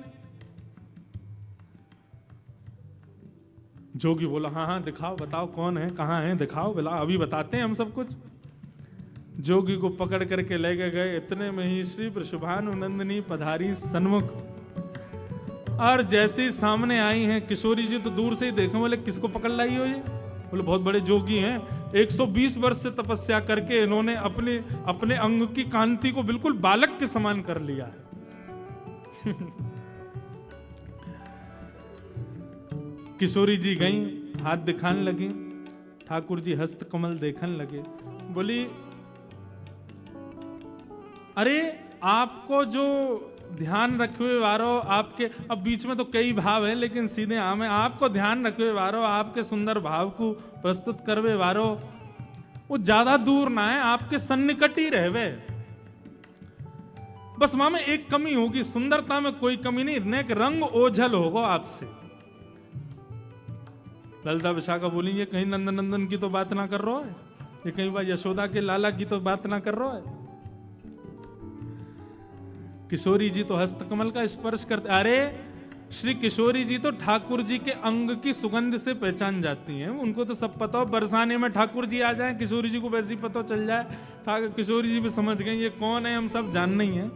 जोगी बोला हाँ हाँ दिखाओ, बताओ कौन है, कहाँ है, दिखाओ, बोला अभी बताते हैं हम सब कुछ। जोगी को पकड़ करके ले गए। इतने में ही श्री वृषभानु नंदिनी पधारी सन्मुख, और जैसे ही सामने आई हैं किशोरी जी तो दूर से ही देखे। बोले किसको पकड़ लाई हो ये? बोले बहुत बड़े जोगी हैं, 120 वर्ष से तपस्या करके इन्होंने अपने अंग की कांति को बिल्कुल बालक के समान कर लिया है। किशोरी जी गईं, हाथ दिखाने लगी। ठाकुर जी हस्त कमल देखने लगे। बोली अरे आपको जो ध्यान रखवे वारो, आपके अब बीच में तो कई भाव हैं लेकिन सीधे आम है, आपको ध्यान रखवे वारो, आपके सुंदर भाव को प्रस्तुत करवे वारो वो ज्यादा दूर ना है, आपके सन्निकट ही रहवे। बस वहां में एक कमी होगी, सुंदरता में कोई कमी नहीं, नेक रंग ओझल होगा आपसे। ललिता विशाखा बोली ये कहीं नंदन नंदन की तो बात ना कर रहा है, ये कहीं बार यशोदा के लाला की तो बात ना कर रहा है। किशोरी जी तो हस्तकमल का स्पर्श करते। अरे श्री किशोरी जी तो ठाकुर जी के अंग की सुगंध से पहचान जाती हैं, उनको तो सब पता हो। बरसाने में ठाकुर जी आ जाएं, किशोरी जी को वैसे ही पता चल जाए। किशोरी जी भी समझ गई ये कौन है, हम सब जानना ही है।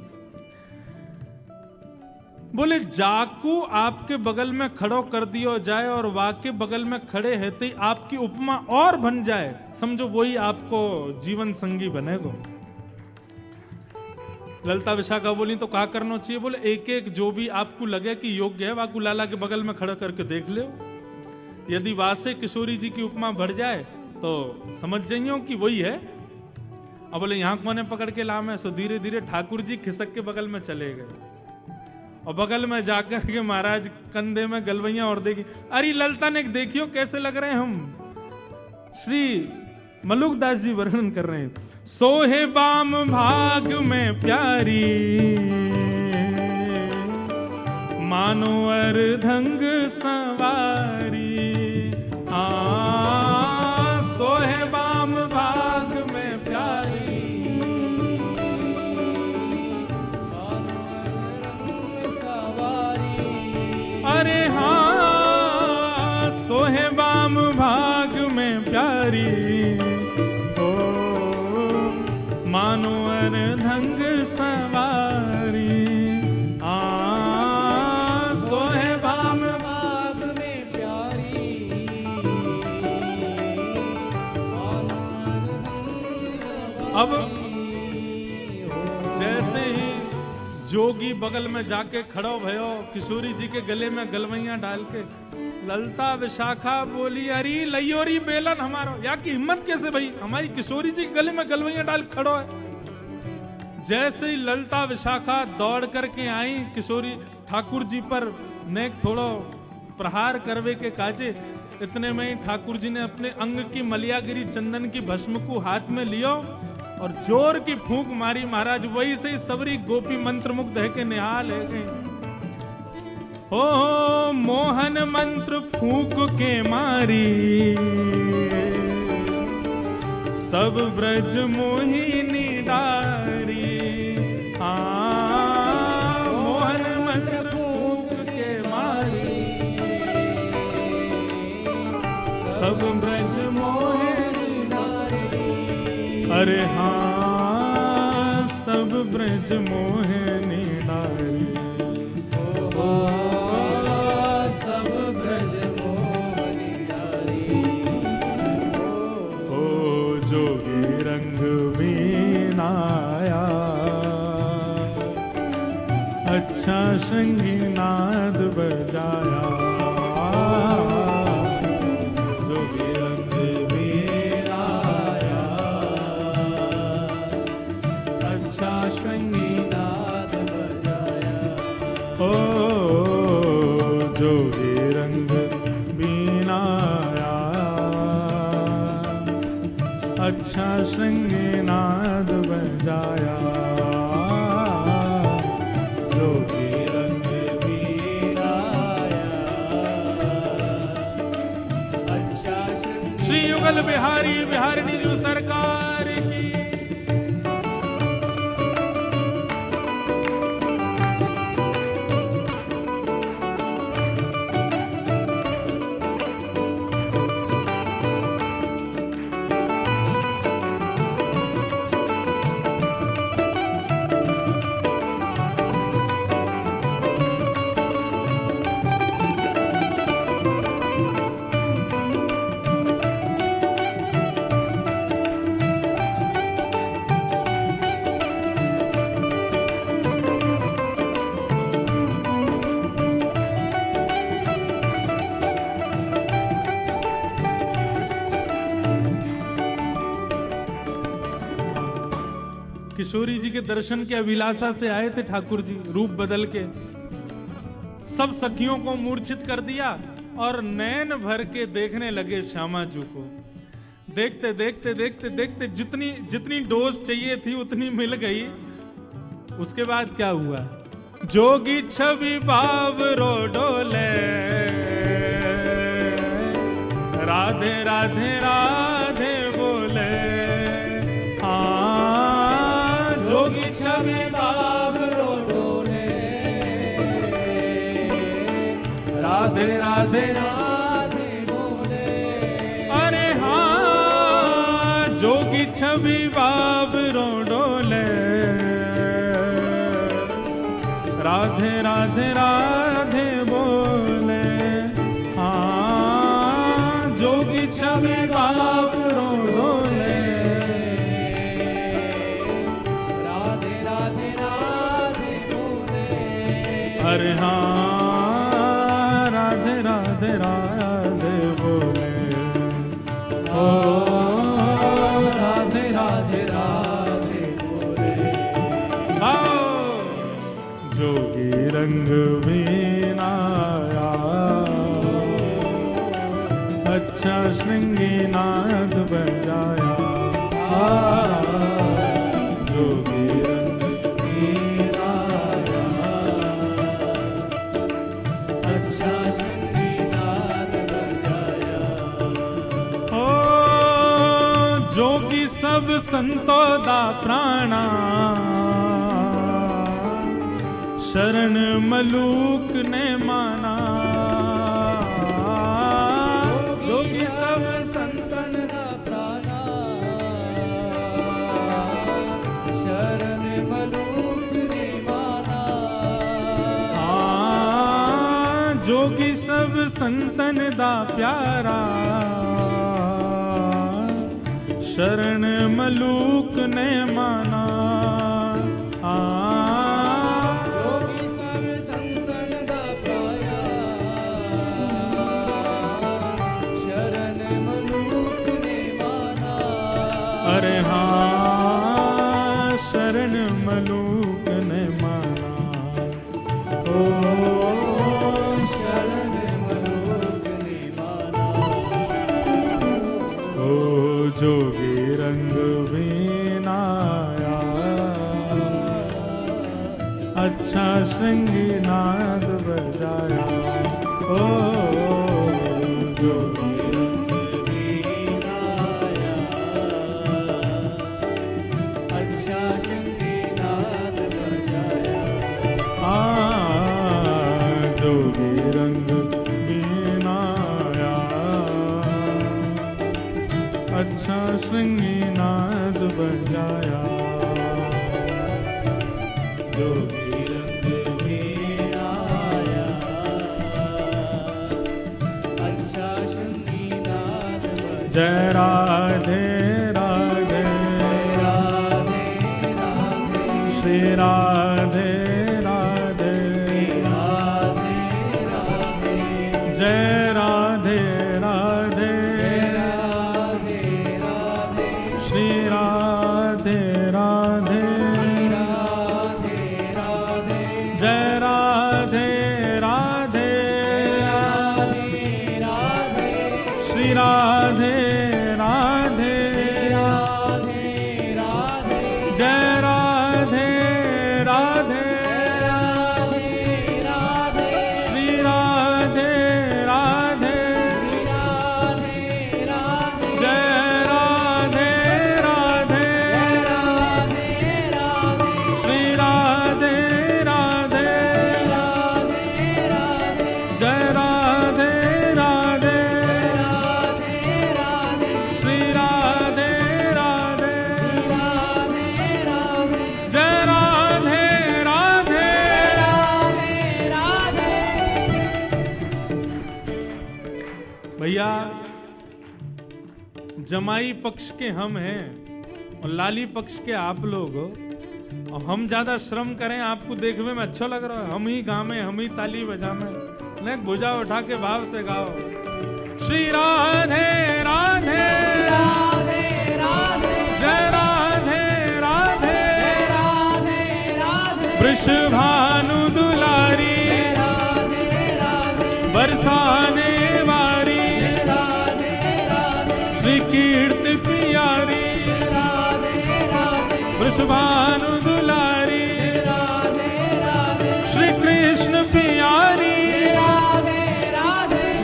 बोले जाकू आपके बगल में खड़ो कर दियो जाए और वाके बगल में खड़े रहते ही आपकी उपमा और बन जाए, समझो वही आपको जीवन संगी बनेगो। ललिता विशाखा बोली तो क्या करना चाहिए? बोले एक एक जो भी आपको लगे कि योग्य है वाकू लाला के बगल में खड़ा करके देख लो। यदि वासे किशोरी जी की उपमा बढ़ जाए तो समझ जाइयो कि वही है। अब बोले यहाँ कोने पकड़ के लाम है। सो धीरे धीरे ठाकुर जी खिसक के बगल में चले गए और बगल में जाकर के महाराज कंधे में गलवैया और देखी। अरे ललिता ने देखियो कैसे लग रहे हैं हम। श्री मलुकदास जी वर्णन कर रहे हैं। सोहे बाम भाग में प्यारी मानो अर्धंग सवारी। सोहे बाम भाग में प्यारी सवारी। अरे हाँ सोहे बाम भाग में प्यारी मानो अर्धंग सवारी। सोहे बाम भाग में प्यारी अब जैसे ही जोगी बगल में जाके खड़ो भयो किशोरी जी के गले में गलवैया डाल के, ललिता विशाखा बोली अरे लयोरी बेलन हमारो। या की हिम्मत कैसे भाई, हमारी किशोरी जी के गले में गलवैया डाल खड़ो है। जैसे ही ललिता विशाखा दौड़ करके आई किशोरी ठाकुर जी पर नेक थोड़ो प्रहार करवे के काजे, इतने में ही ठाकुर जी ने अपने अंग की मलियागिरी चंदन की भस्म को हाथ में लियो और जोर की फूंक मारी। महाराज वही से ही सबरी गोपी मंत्र मुग्ध है के निहाल है गई। हो मोहन मंत्र फूंक के मारी सब ब्रज मोहिनी डारी। मोहन मंत्र फूंक के मारी सब ब्रज मोहिनी डारी। अरे हाँ सब ब्रज मोहिनी डारी। सब ब्रज मोहनी डारी। ओ जोगी रंग वीणाया अच्छा श्रृंगी नाद बजाया। जोगी रंग वीणाया अच्छा श्रृंगी नाद बजाया। ओ जोगी रंग बीनाया अच्छा श्रृंगी नाद बजाया। जोगी रंग वीणाया अच्छा श्रृंगी। श्री युगल बिहारी बिहारिणी जी सरकार की। किशोरी जी के दर्शन के अभिलाषा से आए थे ठाकुर जी रूप बदल के, सब सखियों को मूर्छित कर दिया और नैन भर के देखने लगे श्यामा जी को। देखते देखते देखते देखते जितनी जितनी डोज चाहिए थी उतनी मिल गई। उसके बाद क्या हुआ? जोगी छवि बावरो डोले राधे राधे राधे बोले। जोगी छवि बावरो डोले राधे राधे राधे बोले। अरे हाँ जोगी छवि बावरो डोले राधे राधे राधे बोले। हाँ जोगी छवि बावरो डोले राधे राधे राधे अरे हाँ राधे राधे राधे बोले ओ राधे राधे राधे बोले आओ जोगी रंग वीणाया अच्छा श्रृंगी नाद बजाया जोगी रंग वीणाया अच्छा संगीनाद बजाया ओ जोगी सब संतो दा प्राणा शरण मलूक ने माना जोगी सब संतन दा प्राणा शरण मलूक ने माना जोगी सब संतन दा प्यारा शरण मलूक ने माना जोगी सब संतन दा प्राया शरण मलूक ने माना अरे हाँ शरण मलूक ने माना ओ शरण मलूक ने माना ओ जोगी रंग वीणाया अच्छा श्रृंगी नाद बजाया ओ जोगी वीणाया अच्छा संगीनाद बजाया जोगी रंग वीणाया अच्छा श्रृंगी नाद बजाया जोगी रंग वीणाया अच्छा संगीनाद बजाया जय राधे राधे राधे राधे श्री राधे राधे राधे राधे जय राधे राधे राधे राधे श्री राधे राधे राधे राधे जय राधे राधे राधे राधे श्री राधे राधे राधे राधे जय राधे राधे राधे राधे श्री राधे राधे राधे राधे जय राधे राधे राधे राधे श्री राधे राधे जय राधे राधे श्री राधे राधे जय राधे राधे भैया जमाई पक्ष के हम हैं और लाली पक्ष के आप लोग हो और हम ज्यादा श्रम करें आपको देखने में अच्छा लग रहा है हम ही गावे हम ही ताली बजावे नहीं भुजा उठा के भाव से गाओ श्री राधे राधे जय राधे राधे वृषभानु दुलारी बरसाने वारी श्री कीर्ति प्यारी वृषभानु दुलारी श्री कृष्ण प्यारी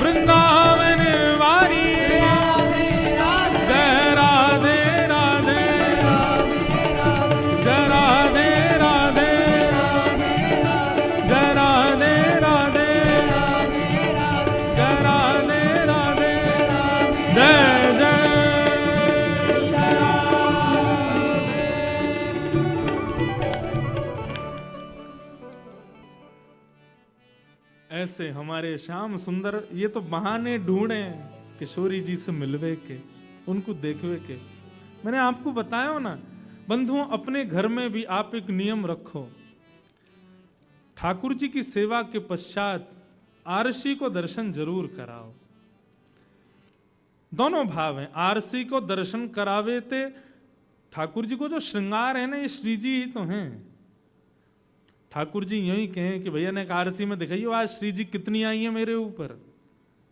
वृंदावन वारी जय राधे राधे जय राधे राधे जय राधे राधे जय राधे राधे जय जय ऐसे हमारे श्याम सुंदर ये तो बहाने ढूंढे किशोरी जी से मिलवे के उनको देखवे के। मैंने आपको बताया हो ना बंधुओं, अपने घर में भी आप एक नियम रखो। ठाकुर जी की सेवा के पश्चात आरसी को दर्शन जरूर कराओ। दोनों भाव हैं, आरसी को दर्शन करावे थे। ठाकुर जी को जो श्रृंगार है ना, ये श्री जी ही तो हैं। ठाकुर जी यही कहें कि भैया ने आरसी में दिखाइए आज श्री जी कितनी आई है मेरे ऊपर।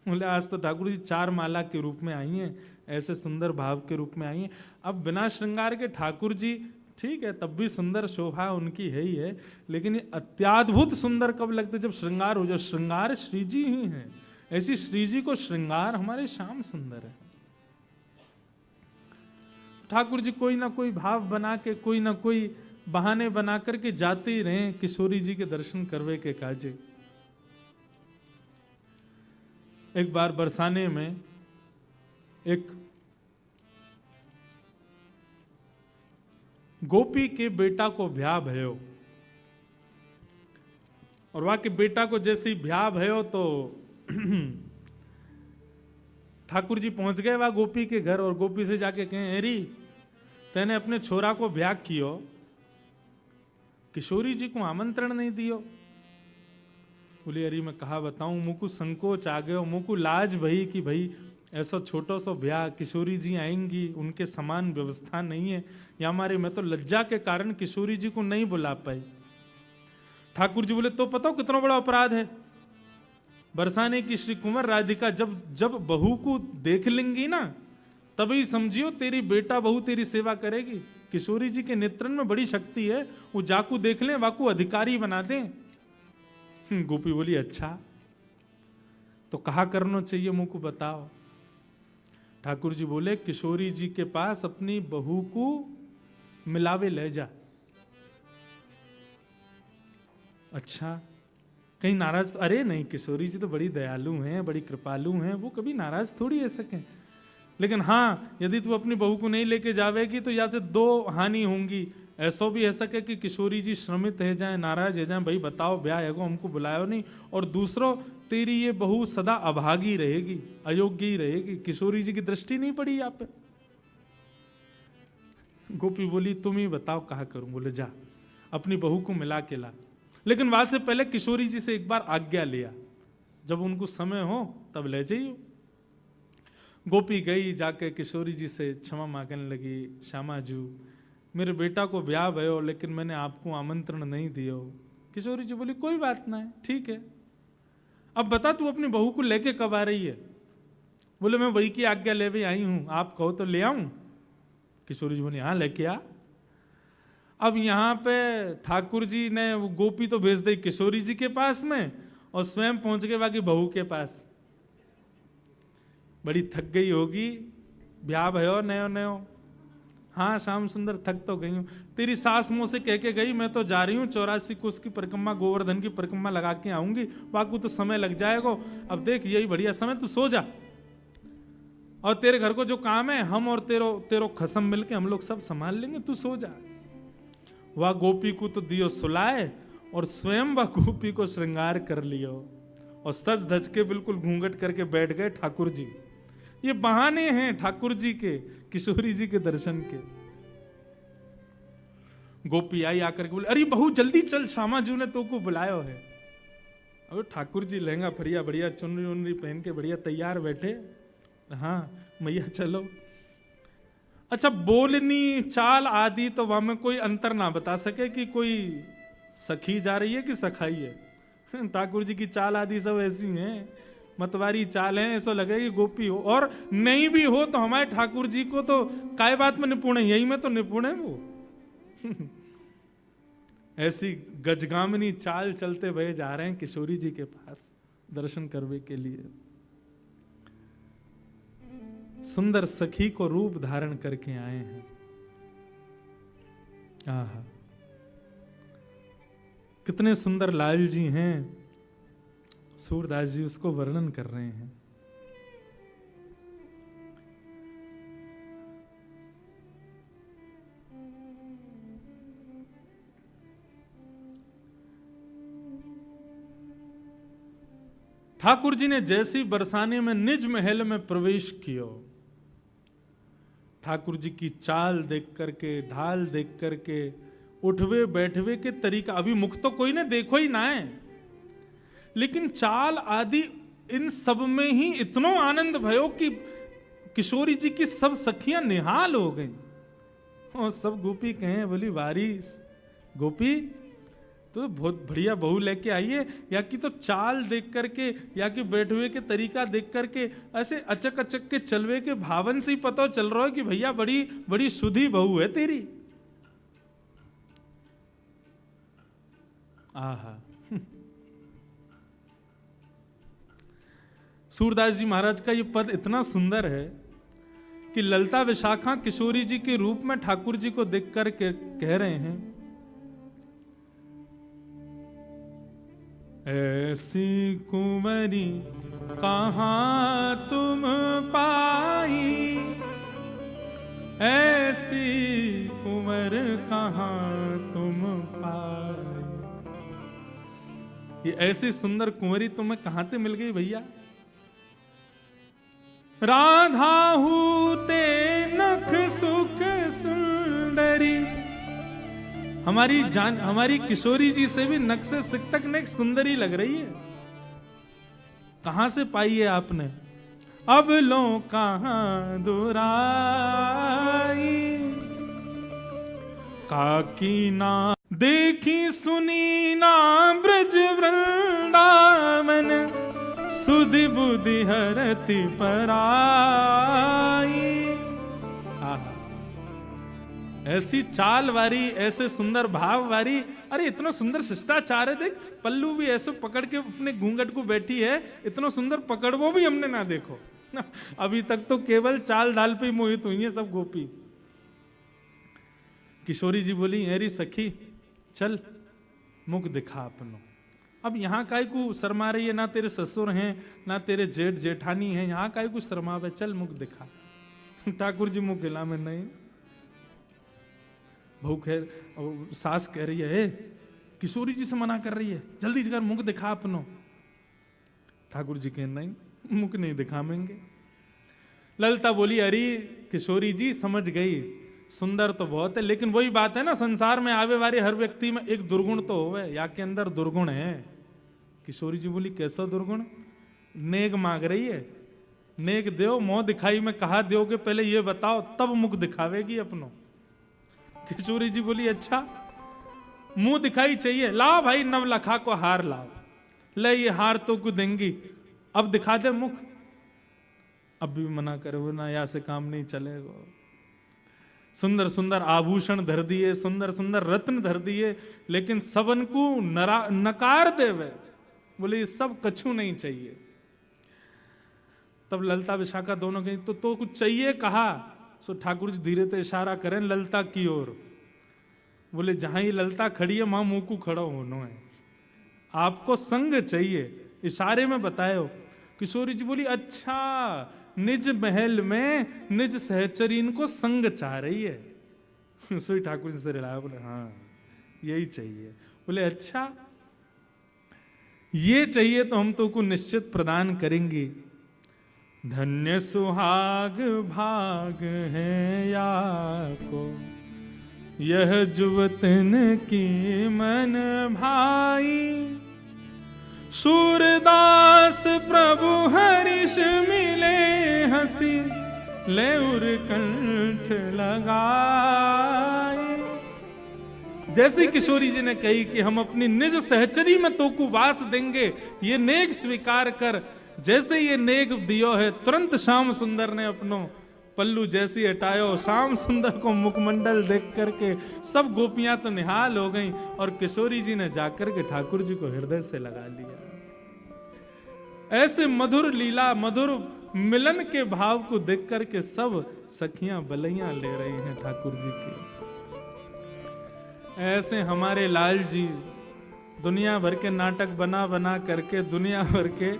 बोले आज तो ठाकुर जी 4 माला के रूप में आई हैं, ऐसे सुंदर भाव के रूप में आई हैं। अब बिना श्रृंगार के ठाकुर जी ठीक है, तब भी सुंदर शोभा उनकी है ही है, लेकिन ये अत्याद्भुत सुंदर कब लगते जब श्रृंगार हो जाए। श्रृंगार श्री जी ही है, ऐसी श्री जी को श्रृंगार हमारे श्याम सुंदर है। ठाकुर जी कोई ना कोई भाव बना के, कोई ना कोई बहाने बना करके जाते ही रहे किशोरी जी के दर्शन करवे के काजे। एक बार बरसाने में एक गोपी के बेटा को ब्याह भयो, और वहां के बेटा को जैसे ही ब्याह भयो तो ठाकुर जी पहुंच गए वहां गोपी के घर, और गोपी से जाके कहें एरी तेने अपने छोरा को ब्याह कियो, किशोरी जी को आमंत्रण नहीं दियो। बोले अरे मैं कहा बताऊं, मुझको संकोच आ गयो, मुझको लाज भई कि भाई ऐसा छोटो सो ब्याह, किशोरी जी आएंगी, उनके समान व्यवस्था नहीं है, या हमारे मैं तो लज्जा के कारण किशोरी जी को नहीं बुला पाई। ठाकुर जी बोले तो पता कितना बड़ा अपराध है, बरसाने की श्री कुंवर राधिका जब बहू को देख लेंगी ना, तभी समझियो तेरी बेटा बहू तेरी सेवा करेगी। किशोरी जी के नेत्रन में बड़ी शक्ति है, वो जाकू देख लें, वाकू अधिकारी बना दें। गोपी बोली अच्छा तो कहा करना चाहिए मुझको बताओ। ठाकुर जी बोले किशोरी जी के पास अपनी बहू को मिलावे ले जा। अच्छा कहीं नाराज? अरे नहीं, किशोरी जी तो बड़ी दयालु हैं, बड़ी कृपालु हैं, वो कभी नाराज थोड़ी है सके। लेकिन हाँ, यदि तू अपनी बहू को नहीं लेके जावेगी तो या तो 2 हानि होंगी। ऐसा भी है सके कि किशोरी जी श्रमित है जाए, नाराज है जाए, भाई बताओ ब्याह है हमको बुलायो नहीं, और दूसरों तेरी ये बहू सदा अभागी रहेगी, अयोग्य ही रहेगी, किशोरी जी की दृष्टि नहीं पड़ी यहाँ पे। गोपी बोली तुम ही बताओ कहा करूं। बोले जा अपनी बहू को मिला के ला, लेकिन वहां से पहले किशोरी जी से एक बार आज्ञा लिया, जब उनको समय हो तब ले जाइयो। गोपी गई, जाके किशोरी जी से क्षमा मांगने लगी, श्यामा जू मेरे बेटा को ब्याह भयो, लेकिन मैंने आपको आमंत्रण नहीं दियो। किशोरी जी बोली कोई बात ना है, ठीक है, अब बता तू अपनी बहू को लेके कब आ रही है। बोले मैं वही की आज्ञा ले भी आई हूं, आप कहो तो ले आऊं। किशोरी जी बोली हाँ लेके आ। अब यहाँ पे ठाकुर जी ने वो गोपी तो भेज दी किशोरी जी के पास में, और स्वयं पहुंच गए बाकी बहू के पास। बड़ी थक गई होगी, ब्याह भयो नयो नयो। हाँ श्याम सुंदर थक तो गई हूँ, तेरी सास मुंह से कह के गई मैं तो जा रही हूँ 84 कोस की परिक्रमा, गोवर्धन की परिक्रमा लगा के आऊंगी, बाकी तो समय लग जाएगा। अब देख यही बढ़िया समय, तू सो जा, और तेरे घर को जो काम है हम और तेरो खसम मिलके हम लोग सब संभाल लेंगे, तू सो जा। वह गोपी को तो दियो सुलाए, और स्वयं वह गोपी को श्रृंगार कर लियो, और सज धज के बिल्कुल घूंघट करके बैठ गए ठाकुर जी। ये बहाने हैं ठाकुर जी के, किशोरी जी के दर्शन के। गोपी आई आकर के बोले अरे बहू जल्दी चल, श्यामा जू ने तो को बुलायो है। अब ठाकुर जी लहंगा फरिया बढ़िया चुनरी उनरी पहन के बढ़िया तैयार बैठे। हाँ मैया चलो। अच्छा बोलनी चाल आदि तो वहां में कोई अंतर ना बता सके कि कोई सखी जा रही है कि सखाई है। ठाकुर जी की चाल आदि सब ऐसी हैं, मतवारी चाल है, ऐसा लगे कि गोपी हो, और नहीं भी हो तो हमारे ठाकुर जी को तो काय बात में निपुण है, यही में तो निपुण है वो। ऐसी गजगामिनी चाल चलते हुए जा रहे हैं किशोरी जी के पास दर्शन करने के लिए। सुंदर सखी को रूप धारण करके आए हैं। आहा कितने सुंदर लाल जी हैं, सूरदास जी उसको वर्णन कर रहे हैं। ठाकुर जी ने जैसी बरसाने में निज महल में प्रवेश किया, ठाकुर जी की चाल देख करके, ढाल देख करके, उठवे बैठवे के तरीका, अभी मुख तो कोई ने देखो ही ना है, लेकिन चाल आदि इन सब में ही इतना आनंद भयो कि किशोरी जी की सब सखियां निहाल हो गई। और सब गोपी कहें, बोली वारी गोपी तो बहुत बढ़िया बहू लेके आई है, या कि तो चाल देख करके या कि बैठे हुए के तरीका देख करके ऐसे अचक अचक के चलवे के भावन से ही पता चल रहा है कि भैया बड़ी बड़ी सुधी बहू है तेरी। आहा सूरदास जी महाराज का ये पद इतना सुंदर है कि ललता विशाखा किशोरी जी के रूप में ठाकुर जी को देख कर के कह रहे हैं, ऐसी कुंवरी कहां तुम पाई, ऐसी कुंवर कहां तुम पाई। ये ऐसी सुंदर कुंवरी तुम्हें कहां से मिल गई भैया? राधा हूते नख सुख सुंदरी, हमारी किशोरी जी से भी नख से सिक तक नेक सुंदरी लग रही है। कहां से पाई है आपने? अब लो कहां दुराई, काकी ना देखी सुनी ना ब्रज वृंदावन, सुधि बुद्धि हरति पराई। ऐसी चाल वारी, ऐसे सुंदर भाव वारी, अरे इतना सुंदर शिष्टाचार है, देख पल्लू भी ऐसे पकड़ के अपने घूंघट को बैठी है, इतना सुंदर पकड़ वो भी हमने ना देखो। अभी तक तो केवल चाल डाल पे मोहित हुई है सब गोपी। किशोरी जी बोली, अरे सखी चल मुख दिखा अपनो। अब यहाँ काय को शर्मा रही है, ना तेरे ससुर हैं ना तेरे जेठ जेठानी हैं, यहाँ काय को शर्मावे, चल मुख दिखा। ठाकुर जी मुख गिला में नहीं। बहू खैर सास कह रही है, किशोरी जी से मना कर रही है, जल्दी से कर मुख दिखा अपनो। ठाकुर जी कह नहीं, मुख नहीं दिखावेंगे। ललता बोली, अरे किशोरी जी समझ गई, सुंदर तो बहुत है, लेकिन वही बात है ना, संसार में आवे वाले हर व्यक्ति में एक दुर्गुण तो होवे, या के अंदर दुर्गुण है। किशोरी जी बोली, कैसा दुर्गुण? नेक मांग रही है, नेक दो, मुंह दिखाई में कहा दोगे, पहले ये बताओ तब मुख दिखावेगी अपनो। किशोरी जी बोली, अच्छा मुंह दिखाई चाहिए, लाओ भाई नवलखा को हार लाओ, ले ये हार तो को देंगी, अब दिखा दे मुख। अब भी मना करे, वो ना, यहाँ से काम नहीं चलेगा। सुंदर सुंदर आभूषण धर दिए, सुंदर सुंदर रत्न धर दिए, लेकिन सबन को नकार देवे, बोले सब कछु नहीं चाहिए। तब ललता विशाखा दोनों कहीं तो कुछ चाहिए कहा। सो ठाकुर जी धीरे से इशारा करें ललता की ओर, बोले जहां ही ललता खड़ी है वहां मुंह को खड़ा होना है, आपको संग चाहिए, इशारे में बताए। किशोरी जी बोली, अच्छा निज महल में निज सहचरीन को संग चाह रही है। सोई ठाकुर जी से रिलाया, बोले हाँ यही चाहिए। बोले अच्छा ये चाहिए तो हम तो को निश्चित प्रदान करेंगे। धन्य सुहाग भाग है या को, यह जुवतन की मन भाई, सूरदास प्रभु हरिष मिले हंसी, ले उर कंठ लगाए। जैसे किशोरी जी ने कही कि हम अपनी निज सहचरी में तो को वास देंगे, ये नेक स्वीकार कर। जैसे ये नेक दियो है, तुरंत श्याम सुंदर ने अपनो पल्लू जैसी हटायो, श्याम सुंदर को मुखमंडल देख करके सब गोपियां तो निहाल हो गईं, और किशोरी जी ने जाकर के ठाकुर जी को हृदय से लगा लिया। ऐसे मधुर लीला, मधुर मिलन के भाव को देख करके सब सखियां बलैया ले रही हैं ठाकुर जी की। ऐसे हमारे लाल जी दुनिया भर के नाटक बना बना करके, दुनिया भर के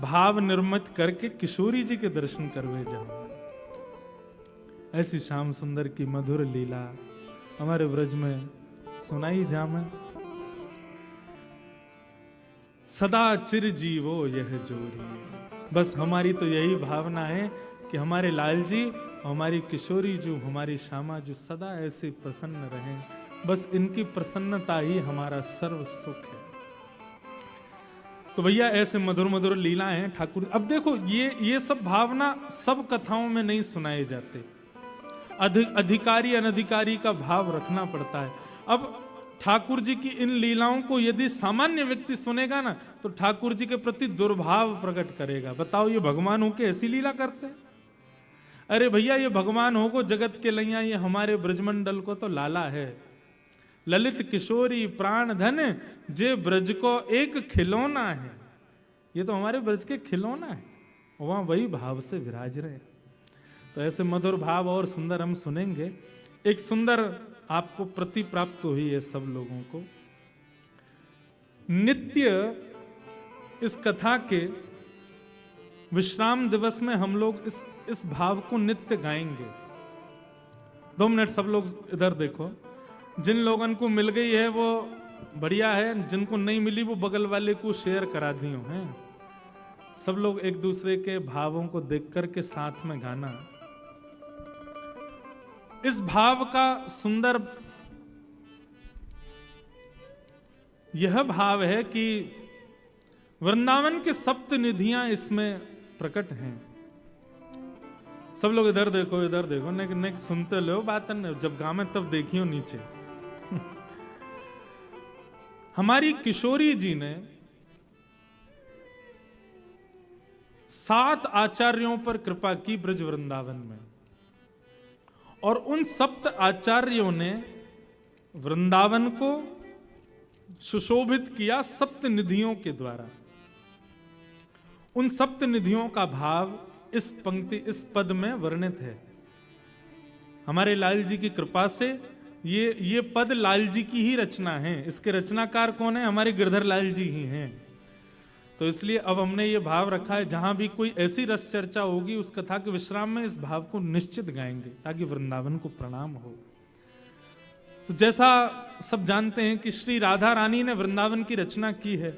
भाव निर्मित करके किशोरी जी के दर्शन करवे जाओ। ऐसी श्याम सुंदर की मधुर लीला हमारे ब्रज में सुनाई जामे। सदा चिर जीवो यह जोरी, बस हमारी तो यही भावना है कि हमारे लाल जी, हमारी किशोरी जो, हमारी श्यामा जो सदा ऐसे प्रसन्न रहें। बस इनकी प्रसन्नता ही हमारा सर्व सुख है। तो भैया ऐसे मधुर मधुर लीला हैं ठाकुर। अब देखो ये सब भावना सब कथाओं में नहीं सुनाए जाते। अधिकारी अनधिकारी का भाव रखना पड़ता है। अब ठाकुर जी की इन लीलाओं को यदि सामान्य व्यक्ति सुनेगा ना, तो ठाकुर जी के प्रति दुर्भाव प्रकट करेगा। बताओ, ये भगवान होके ऐसी लीला करते हैं? अरे भैया, ये भगवान हो को जगत के लैया, ये हमारे ब्रजमंडल को तो लाला है। ललित किशोरी प्राण धन जे ब्रज को एक खिलौना है। ये तो हमारे ब्रज के खिलौना है, वहां वही भाव से विराज रहे। तो ऐसे मधुर भाव और सुंदर हम सुनेंगे। एक सुंदर आपको प्रति प्राप्त हुई है सब लोगों को। नित्य इस कथा के विश्राम दिवस में हम लोग इस भाव को नित्य गाएंगे। 2 मिनट सब लोग इधर देखो। जिन लोगों को मिल गई है वो बढ़िया है, जिनको नहीं मिली वो बगल वाले को शेयर करा दी हैं। सब लोग एक दूसरे के भावों को देख करके साथ में गाना। इस भाव का सुंदर यह भाव है कि वृंदावन के सप्त निधियां इसमें प्रकट हैं। सब लोग इधर देखो, इधर देखो, नेक सुनते लो बात, जब गावे तब देखियो नीचे। हमारी किशोरी जी ने 7 आचार्यों पर कृपा की ब्रज वृंदावन में, और उन सप्त आचार्यों ने वृंदावन को सुशोभित किया सप्त निधियों के द्वारा। उन सप्त निधियों का भाव इस पंक्ति, इस पद में वर्णित है। हमारे लाल जी की कृपा से ये पद लाल जी की ही रचना है। इसके रचनाकार कौन है? हमारे गिरधर लाल जी ही हैं। तो इसलिए अब हमने ये भाव रखा है, जहां भी कोई ऐसी रस चर्चा होगी उस कथा के विश्राम में इस भाव को निश्चित गाएंगे, ताकि वृंदावन को प्रणाम हो। तो जैसा सब जानते हैं कि श्री राधा रानी ने वृंदावन की रचना की है,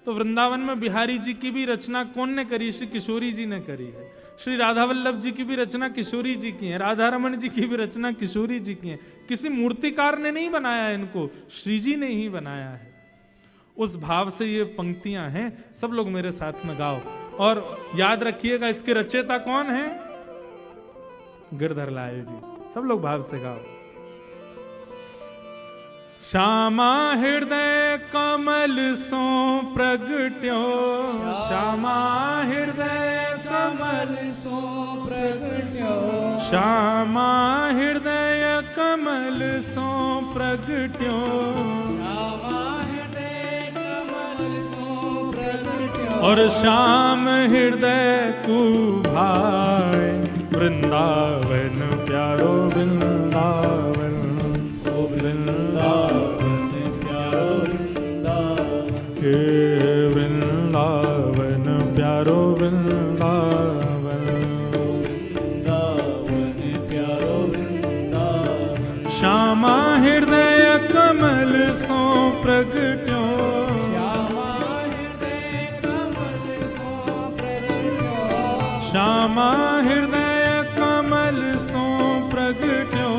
तो वृंदावन में बिहारी जी की भी रचना कौन ने करी? श्री किशोरी जी ने करी है। श्री राधा वल्लभ जी की भी रचना किशोरी जी की है। राधा रमन जी की भी रचना किशोरी जी की है। किसी मूर्तिकार ने नहीं बनाया इनको, श्री जी ने ही बनाया है। उस भाव से ये पंक्तियां हैं। सब लोग मेरे साथ में गाओ, और याद रखिएगा इसके रचयिता कौन है? गिरधर लाल जी। सब लोग भाव से गाओ। श्यामा हृदय कमल सो प्रगट्यो, श्यामा हृदय कमल सो प्रगट्यो, श्यामा हृदय कमल सो प्रगट्यो, श्यामा हृदय कमल सो प्रगट्यो, और श्याम हृदय को भाए वृंदावन प्यारो वृंदावन, ओ वृंदावन प्यारो वृंदावन, हे वृंदावन प्यारो वृंदावन, वृंदावन प्यारो वृंदावन, श्यामा हृदय कमल सो प्रगट्यो, श्यामा हृदय कमल सो प्रगट्यो, श्यामा हृदय कमल सो प्रगट्यो,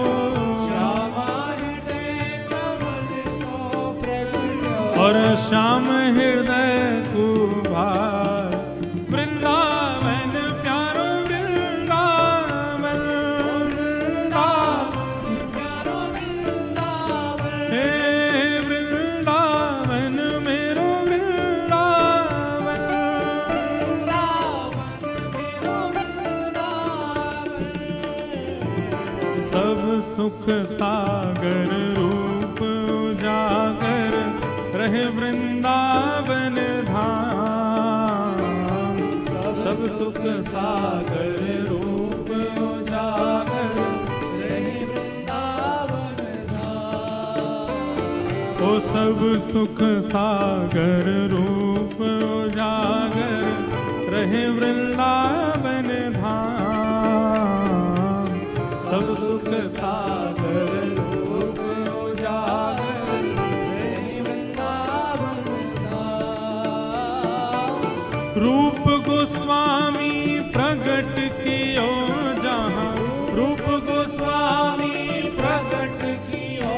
श्यामा हृदय कमल सो प्रगट्यो, और श्याम हृदय को भाए वृंदावन प्यारो वृंदावन, वृंदावन प्यारो वृंदावन, हे वृंदावन मेरो वृंदावन, सब सुख सागर रूप उजागर रहे वृंदावन धाम, सब सुख सागर रूप उजागर रहे वृंदावन धाम, ओ सब सुख सागर रूप उजागर रहे वृंदावन धाम, सब सुख सागर रूप उजागर रहे वृंदावन धाम, रूप गोस्वामी प्रगट कियो जहाँ, रूप गोस्वामी प्रगट कियो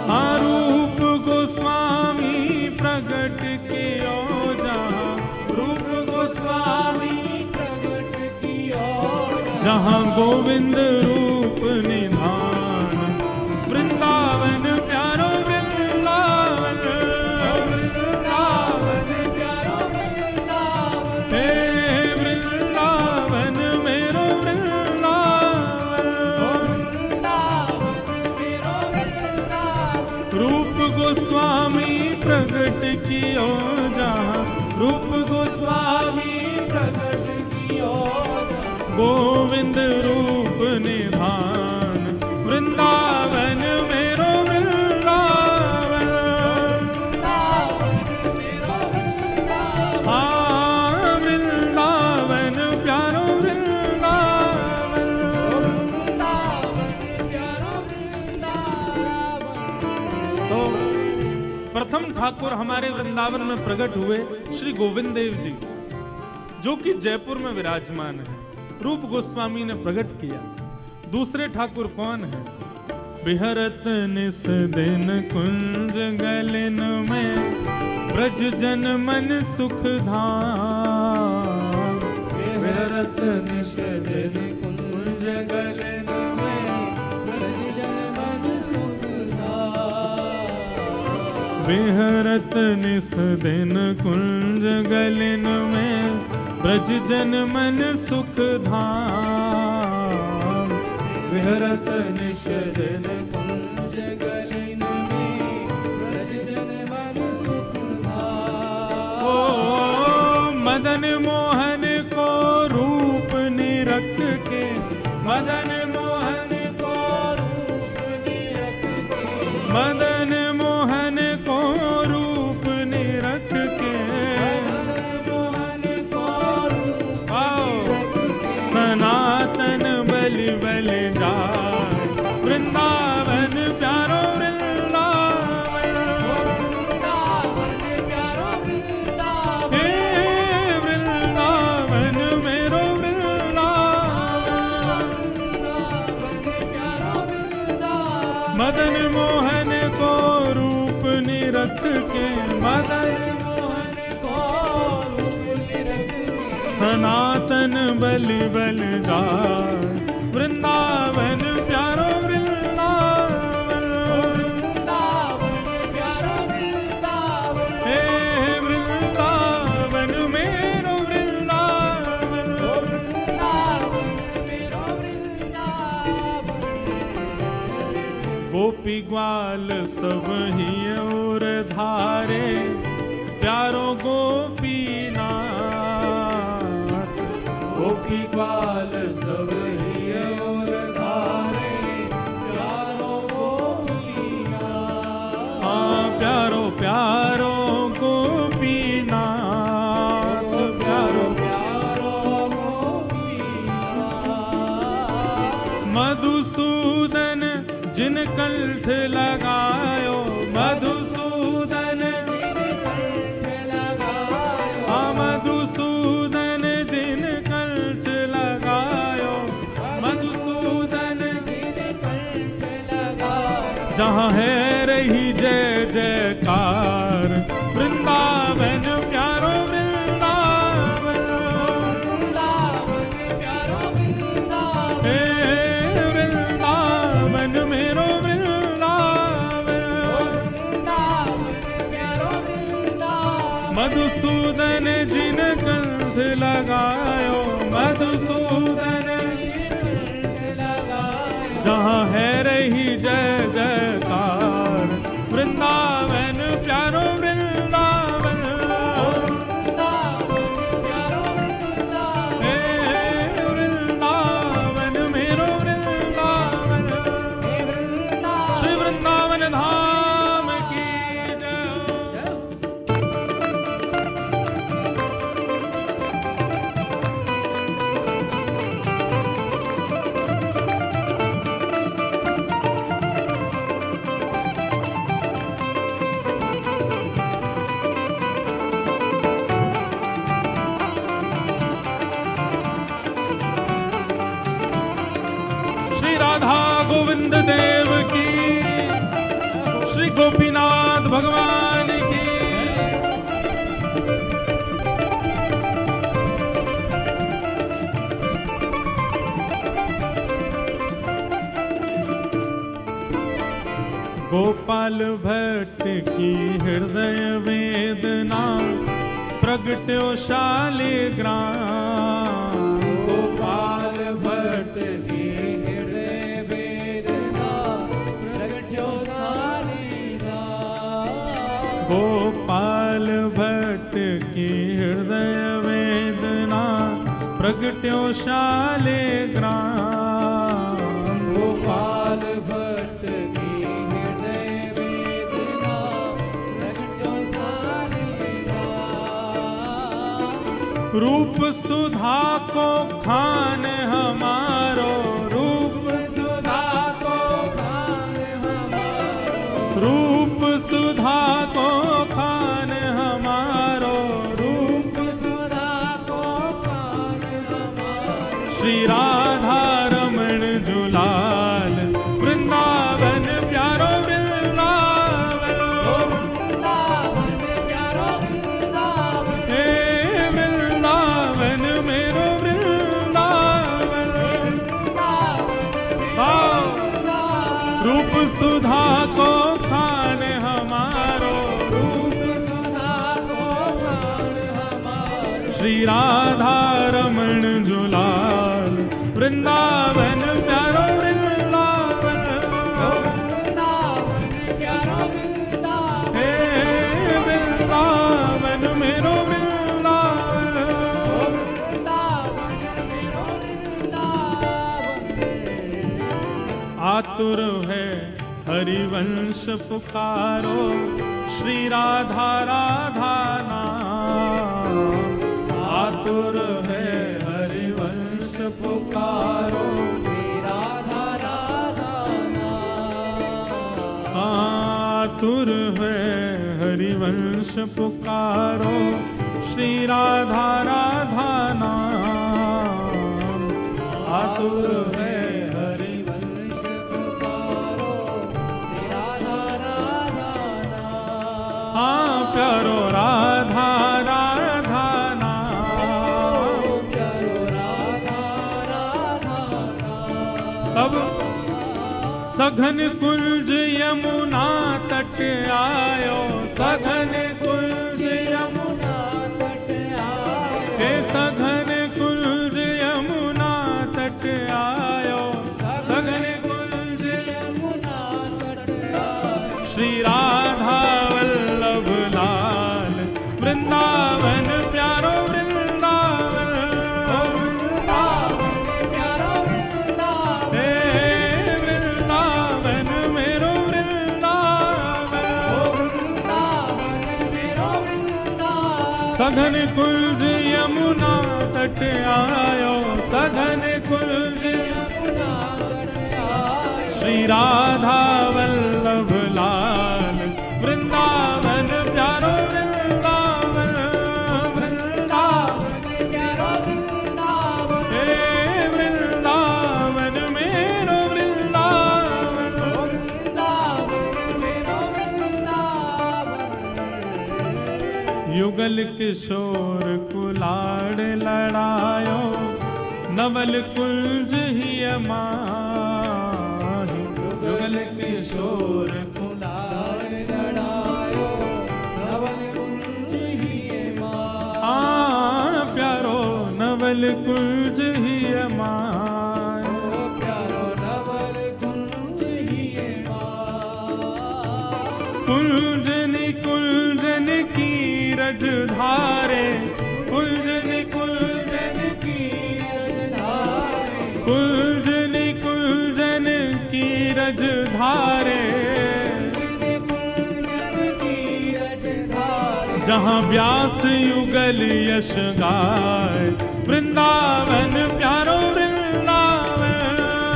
हाँ रूप गोस्वामी प्रगट कियो जहाँ, रूप गोस्वामी प्रगट कियो जहाँ गोविंद रूप निधान, वृंदावन प्यारो वृंदावन, वृंदावन प्यारो वृंदावन हे वृंदावन मेरो वृंदावन। वृंदावन मेरो वृंदावन रूप गोस्वामी प्रगट कियो जहाँ, रूप गोस्वामी प्रगट कियो गोविंद रूप निधान, वृंदावन मेरो वृंदावन। हाँ वृंदावन प्यारो वृंदावन। तो प्रथम ठाकुर हमारे वृंदावन में प्रकट हुए श्री गोविंद देव जी, जो कि जयपुर में विराजमान है। रूप गोस्वामी ने प्रकट किया। दूसरे ठाकुर कौन है? बिहरत निस दिन कुंज गलिन में, ब्रज जन मन सुख धाम। विहरत निश दिन कुंज गलन में, ब्रज जन मन सुख धाम। बिहरत निस दिन कुंज गलिन में, ब्रज जन मन सुख धाम। विहरत निश दिन कुंज गलिन में, ब्रज जन मन सुख धाम। ओ मदन मोहन को रूप निरख के, मदन मोहन को रूप निरख के, मदन मोहन को रूप निरख के, मदन मोहन को रूप आओ निरख के, सनातन बलि बलि जाए, वृंदावन प्यारो वृंदावन। वृंदावन प्यारो वृंदावन, हे वृंदावन मेरो वृंदावन। वृंदावन प्यारो वृंदावन। मदन मोहन को रूप निरख के, मदन मोहन को रूप निरख के, सनातन बलि बल जाए, वृंदावन प्यारो वृंदावन। वृंदावन प्यारो वृंदावन, हे वृंदावन मेरो वृंदावन। वृंदावन मेरो वृंदावन। गोपी ग्वाल सब ही और धारे, प्यारो गोपीनाथ। गोपी ग्वाल सब ही और धारे, प्यारो गोपीनाथ। हाँ प्यारो प्यारो गोपीनाथ, प्यारो प्यारो गोपीनाथ। मधुसूदन जिन कंठ लगायो, मधुसूदन जिन कंठ लगायो, हाँ मधुसूदन जिन कंठ लगायो, मधुसूदन जिन कंठ लगायो। जहाँ है रही जय जयकार, वृंदावन प्यारो वृंदावन। वृंदावन प्यारो वृंदावन, हे वृंदावन मेरो वृंदावन। वृंदावन प्यारो वृंदावन। मधुसूदन जिन कंठ लगायो, मधुसूदन जहाँ है रही जय जयकार, वृंदावन प्यारो वृंदावन। हे वृंदावन मेरो वृंदावन। श्री वृंदावन धाम की जय। नंद देव की, श्री गोपीनाथ भगवान की। गोपाल भट्ट की हृदय वेदना प्रगट्यो शालिग्राम। गोपाल भट्ट की हृदय वेदना प्रगट्यो शालिग्राम। गोपाल भट्ट की हृदय वेदना प्रगट्यो शालिग्राम। गोपाल भट्ट की हृदय वेदना प्रगट्यो शालिग्राम। रूप सुधा को खान हमारो, रूप सुधा को खान हमारो, रूप सुधा को खान हमारो, रूप सुधा को खान हमारो। श्री राधा रमण जुलाल वृंदावन प्यारो वृंदावन। ओ वृंदावन प्यारो वृंदावन, हे वृंदावन मेरो वृंदावन। हाँ, रूप सुधा को खान हमारो, रूप सुधा को खान हमारो। श्री राधा रमण जुलाल वृंदावन प्यारो वृंदावन। ओ वृंदावन प्यारो वृंदावन, हे वृंदावन मेरो वृंदावन। ओ वृंदावन मेरो वृंदावन। आतुर है हरिवंश पुकारो, श्री राधा राधा नाम। आतुर है हरिवंश पुकारो, श्री राधा राधा नाम। आतुर है हरिवंश पुकारो, श्री राधा राधा नाम। आतुर है हरिवंश पुकारो, श्री राधा राधा नाम। हाँ प्यारो राधा राधा नाम। प्यारो राधा राधा नाम। तब सघन कुंज यमुना तट आयो, सघन कुंज यमुना तट आयो, हे सघन कुंज यमुना तट आयो, सघन कुंज यमुना तट आयो। श्री राधा वल्लभ लाल वृंदावन प्यारो वृंदावन। ओ वृंदावन प्यारो वृंदावन, हे वृंदावन मेरो वृंदावन। ओ वृंदावन मेरो वृंदावन। सघन कुंज यमुना तट आयो, सघन कुंज यमुना तट आयो। श्री राधा वल्लभ लाल वृंदावन प्यारो वृंदावन। वृंदावन प्यारो वृंदावन, हे वृंदावन मेरो वृंदावन। ओ वृंदावन मेरो वृंदावन। युगल किशोर कुलाड़ लड़ायो, नवल कुंज ही माही। युगल किशोर कुलार लड़ायो, नवल कुंज ही माँ। प्यारो नवल कुंज ही माही। ओ प्यारो नवल कुंज ही माँ। कुंजन कुंजन की रज धारे, कुंजन कुंजन की रजधारे, कुंजन कुंजन की रज धारे। कुंजन की रजधारे। जहाँ व्यास युगल यश गाय, वृंदावन प्यारो वृंदावन।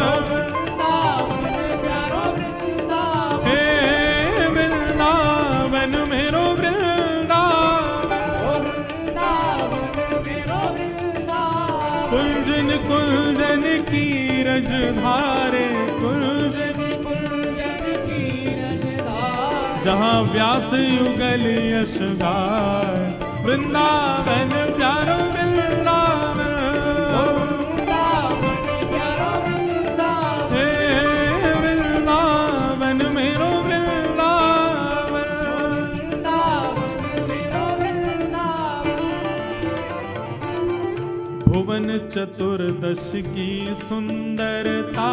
ओ वृंदावन प्यारो वृंदावन, हे वृंदावन मेरो वृंदावन। ओ वृंदावन मेरो वृंदावन। कुंजन कुंजन की रज धारे, कुंजन व्यास युगल यश गाय वृंदावन प्यारो वृंदावन हे वृंदावन मेरो वृंदावन भुवन चतुर्दश की सुंदरता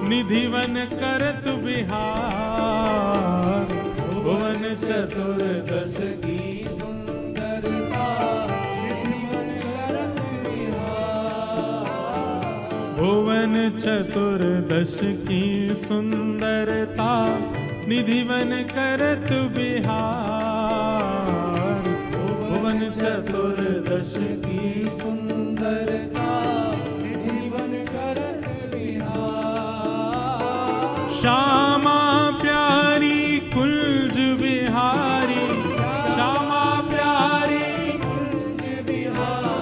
निधिवन करत बिहार भुवन चतुर्दश की सुंदरता निधिवन करत बिहार भुवन चतुर्दश की सुंदरता निधिवन करत बिहार भुवन चतुर्दश की सुंदरता निधिवन करत बिहार श्यामा प्यारी कुंज बिहारी श्यामा प्यारी कुंज बिहारी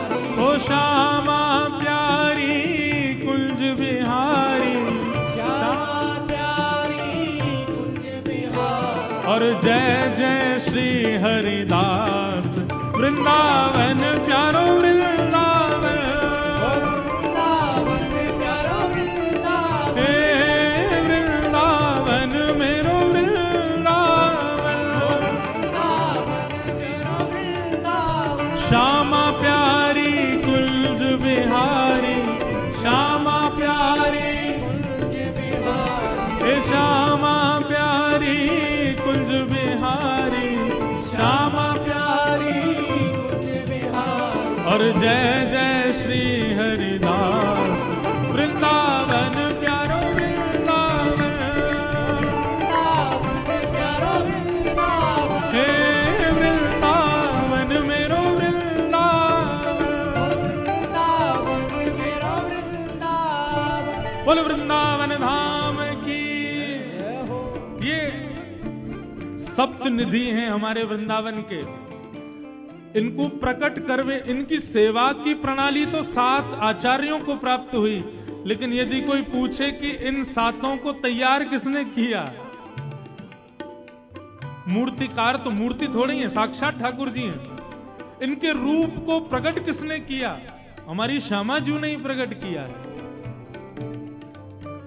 ओ श्यामा प्यारी कुंज बिहारी श्यामा प्यारी कुंज बिहारी और जय जय श्री हरिदास वृंदावन प्यारो वृंदावन वृंदावन प्यारो वृंदावन हे वृंदावन मेरो वृंदावन श्यामा प्यारी कुंज बिहारी श्यामा प्यारी कुंज बिहारी हे श्यामा प्यारी कुंज बिहारी श्यामा प्यारी कुंज बिहारी और जय जय श्री हरिदास वृंदावन प्यारो वृंदावन प्यारो वृंदावन हे वृंदावन मेरो वृंदावन मेरो वृंदावन बोल वृंदावन धाम की ये सप्त निधि हैं हमारे वृंदावन के इनको प्रकट करवे इनकी सेवा की प्रणाली तो 7 आचार्यों को प्राप्त हुई लेकिन यदि कोई पूछे कि इन 7 को तैयार किसने किया मूर्तिकार तो मूर्ति थोड़ी है साक्षात ठाकुर जी हैं इनके रूप को प्रकट किसने किया हमारी श्यामा जी ने ही प्रकट किया है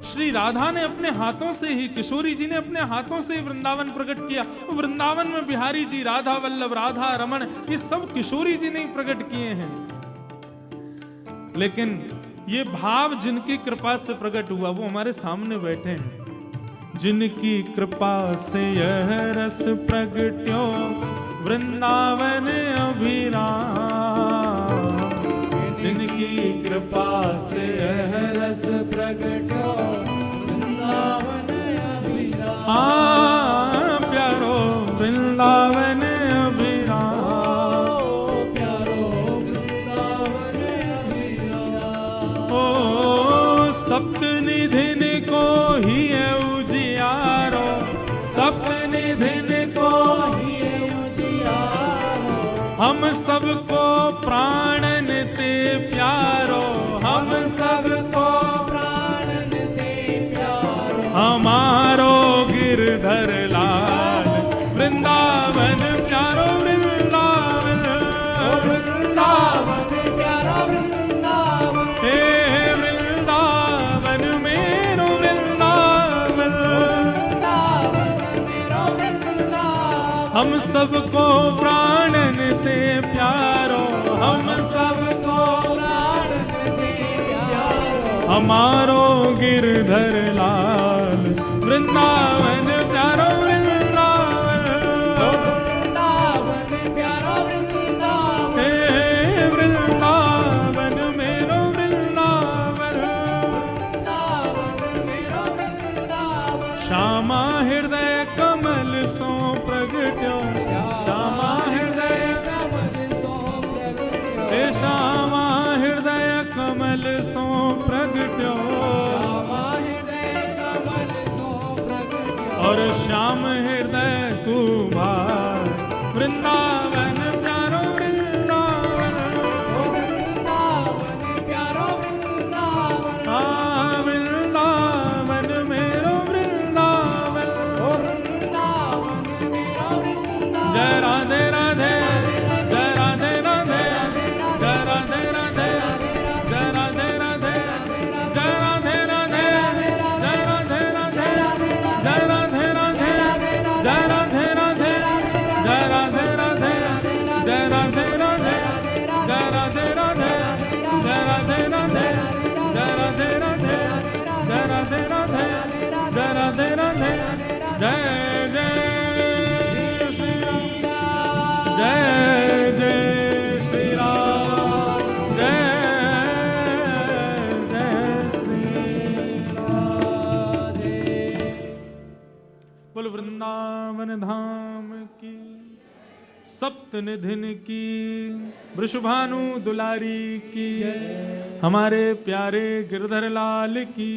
श्री राधा ने अपने हाथों से ही किशोरी जी ने अपने हाथों से ही वृंदावन प्रकट किया वृंदावन में बिहारी जी राधा वल्लभ राधा रमण ये सब किशोरी जी ने ही प्रकट किए हैं लेकिन ये भाव जिनकी कृपा से प्रकट हुआ वो हमारे सामने बैठे हैं जिनकी कृपा से यह रस प्रगट्यो वृंदावन अभिराम जिनकी कृपा से यह रस प्रगटो वृंदावन अभिराम प्यारो वृंदावन अभिराम प्यारो वृंदावन अभिराम ओ सप्त निधिन को ही है उजियारो सप्त निधिन को ही उजियारो हम सबको प्राणन ते प्यारो हम सबको प्राण दे प्यारो हमारो गिरधर लाल वृंदावन प्यारो वृंदावन वृंदावन प्यारो वृंदावन हे वृंदावन मेरो वृंदावन मेरो वृंदावन हम सबको प्राणन ते प्यारो हम सबको प्राण दे प्यारो हमारो गिरधर लाल वृंदावन प्यारो वृंदावन वृंदावन प्यारो वृंदावन हे वृंदावन मेरो वृंदावन मेरो वृंदावन श्यामा हृदय कमल सो प्रगट्यो श्यामा हृदय कमल सो प्रगट्यो हे श्यामा हृदय कमल सो प्रगट्यो श्यामा हृदय कमल सो प्रगट्यो और श्याम हृदय तू भार वृंदावन प्यारो वृंदावन वृंदावन प्यारो वृंदावन वृंदावन मेरो वृंदावन वृंदावन जय राधे राधे, जय राधे राधे, जय राधे राधे, जय राधे राधे, जय राधे राधे, जय राधे राधे, जय राधे राधे, जय राधे राधे, जय राधे राधे, जय राधे राधे, जय राधे राधे, जय राधे राधे, जय राधे राधे, जय राधे राधे, जय राधे राधे, जय जय श्री राम, जय जय श्री राम, जय जय श्री राधे। बोल वृंदावन धाम की, सप्त निधिन की, वृषभानु दुलारी की, हमारे प्यारे गिरधर लाल की।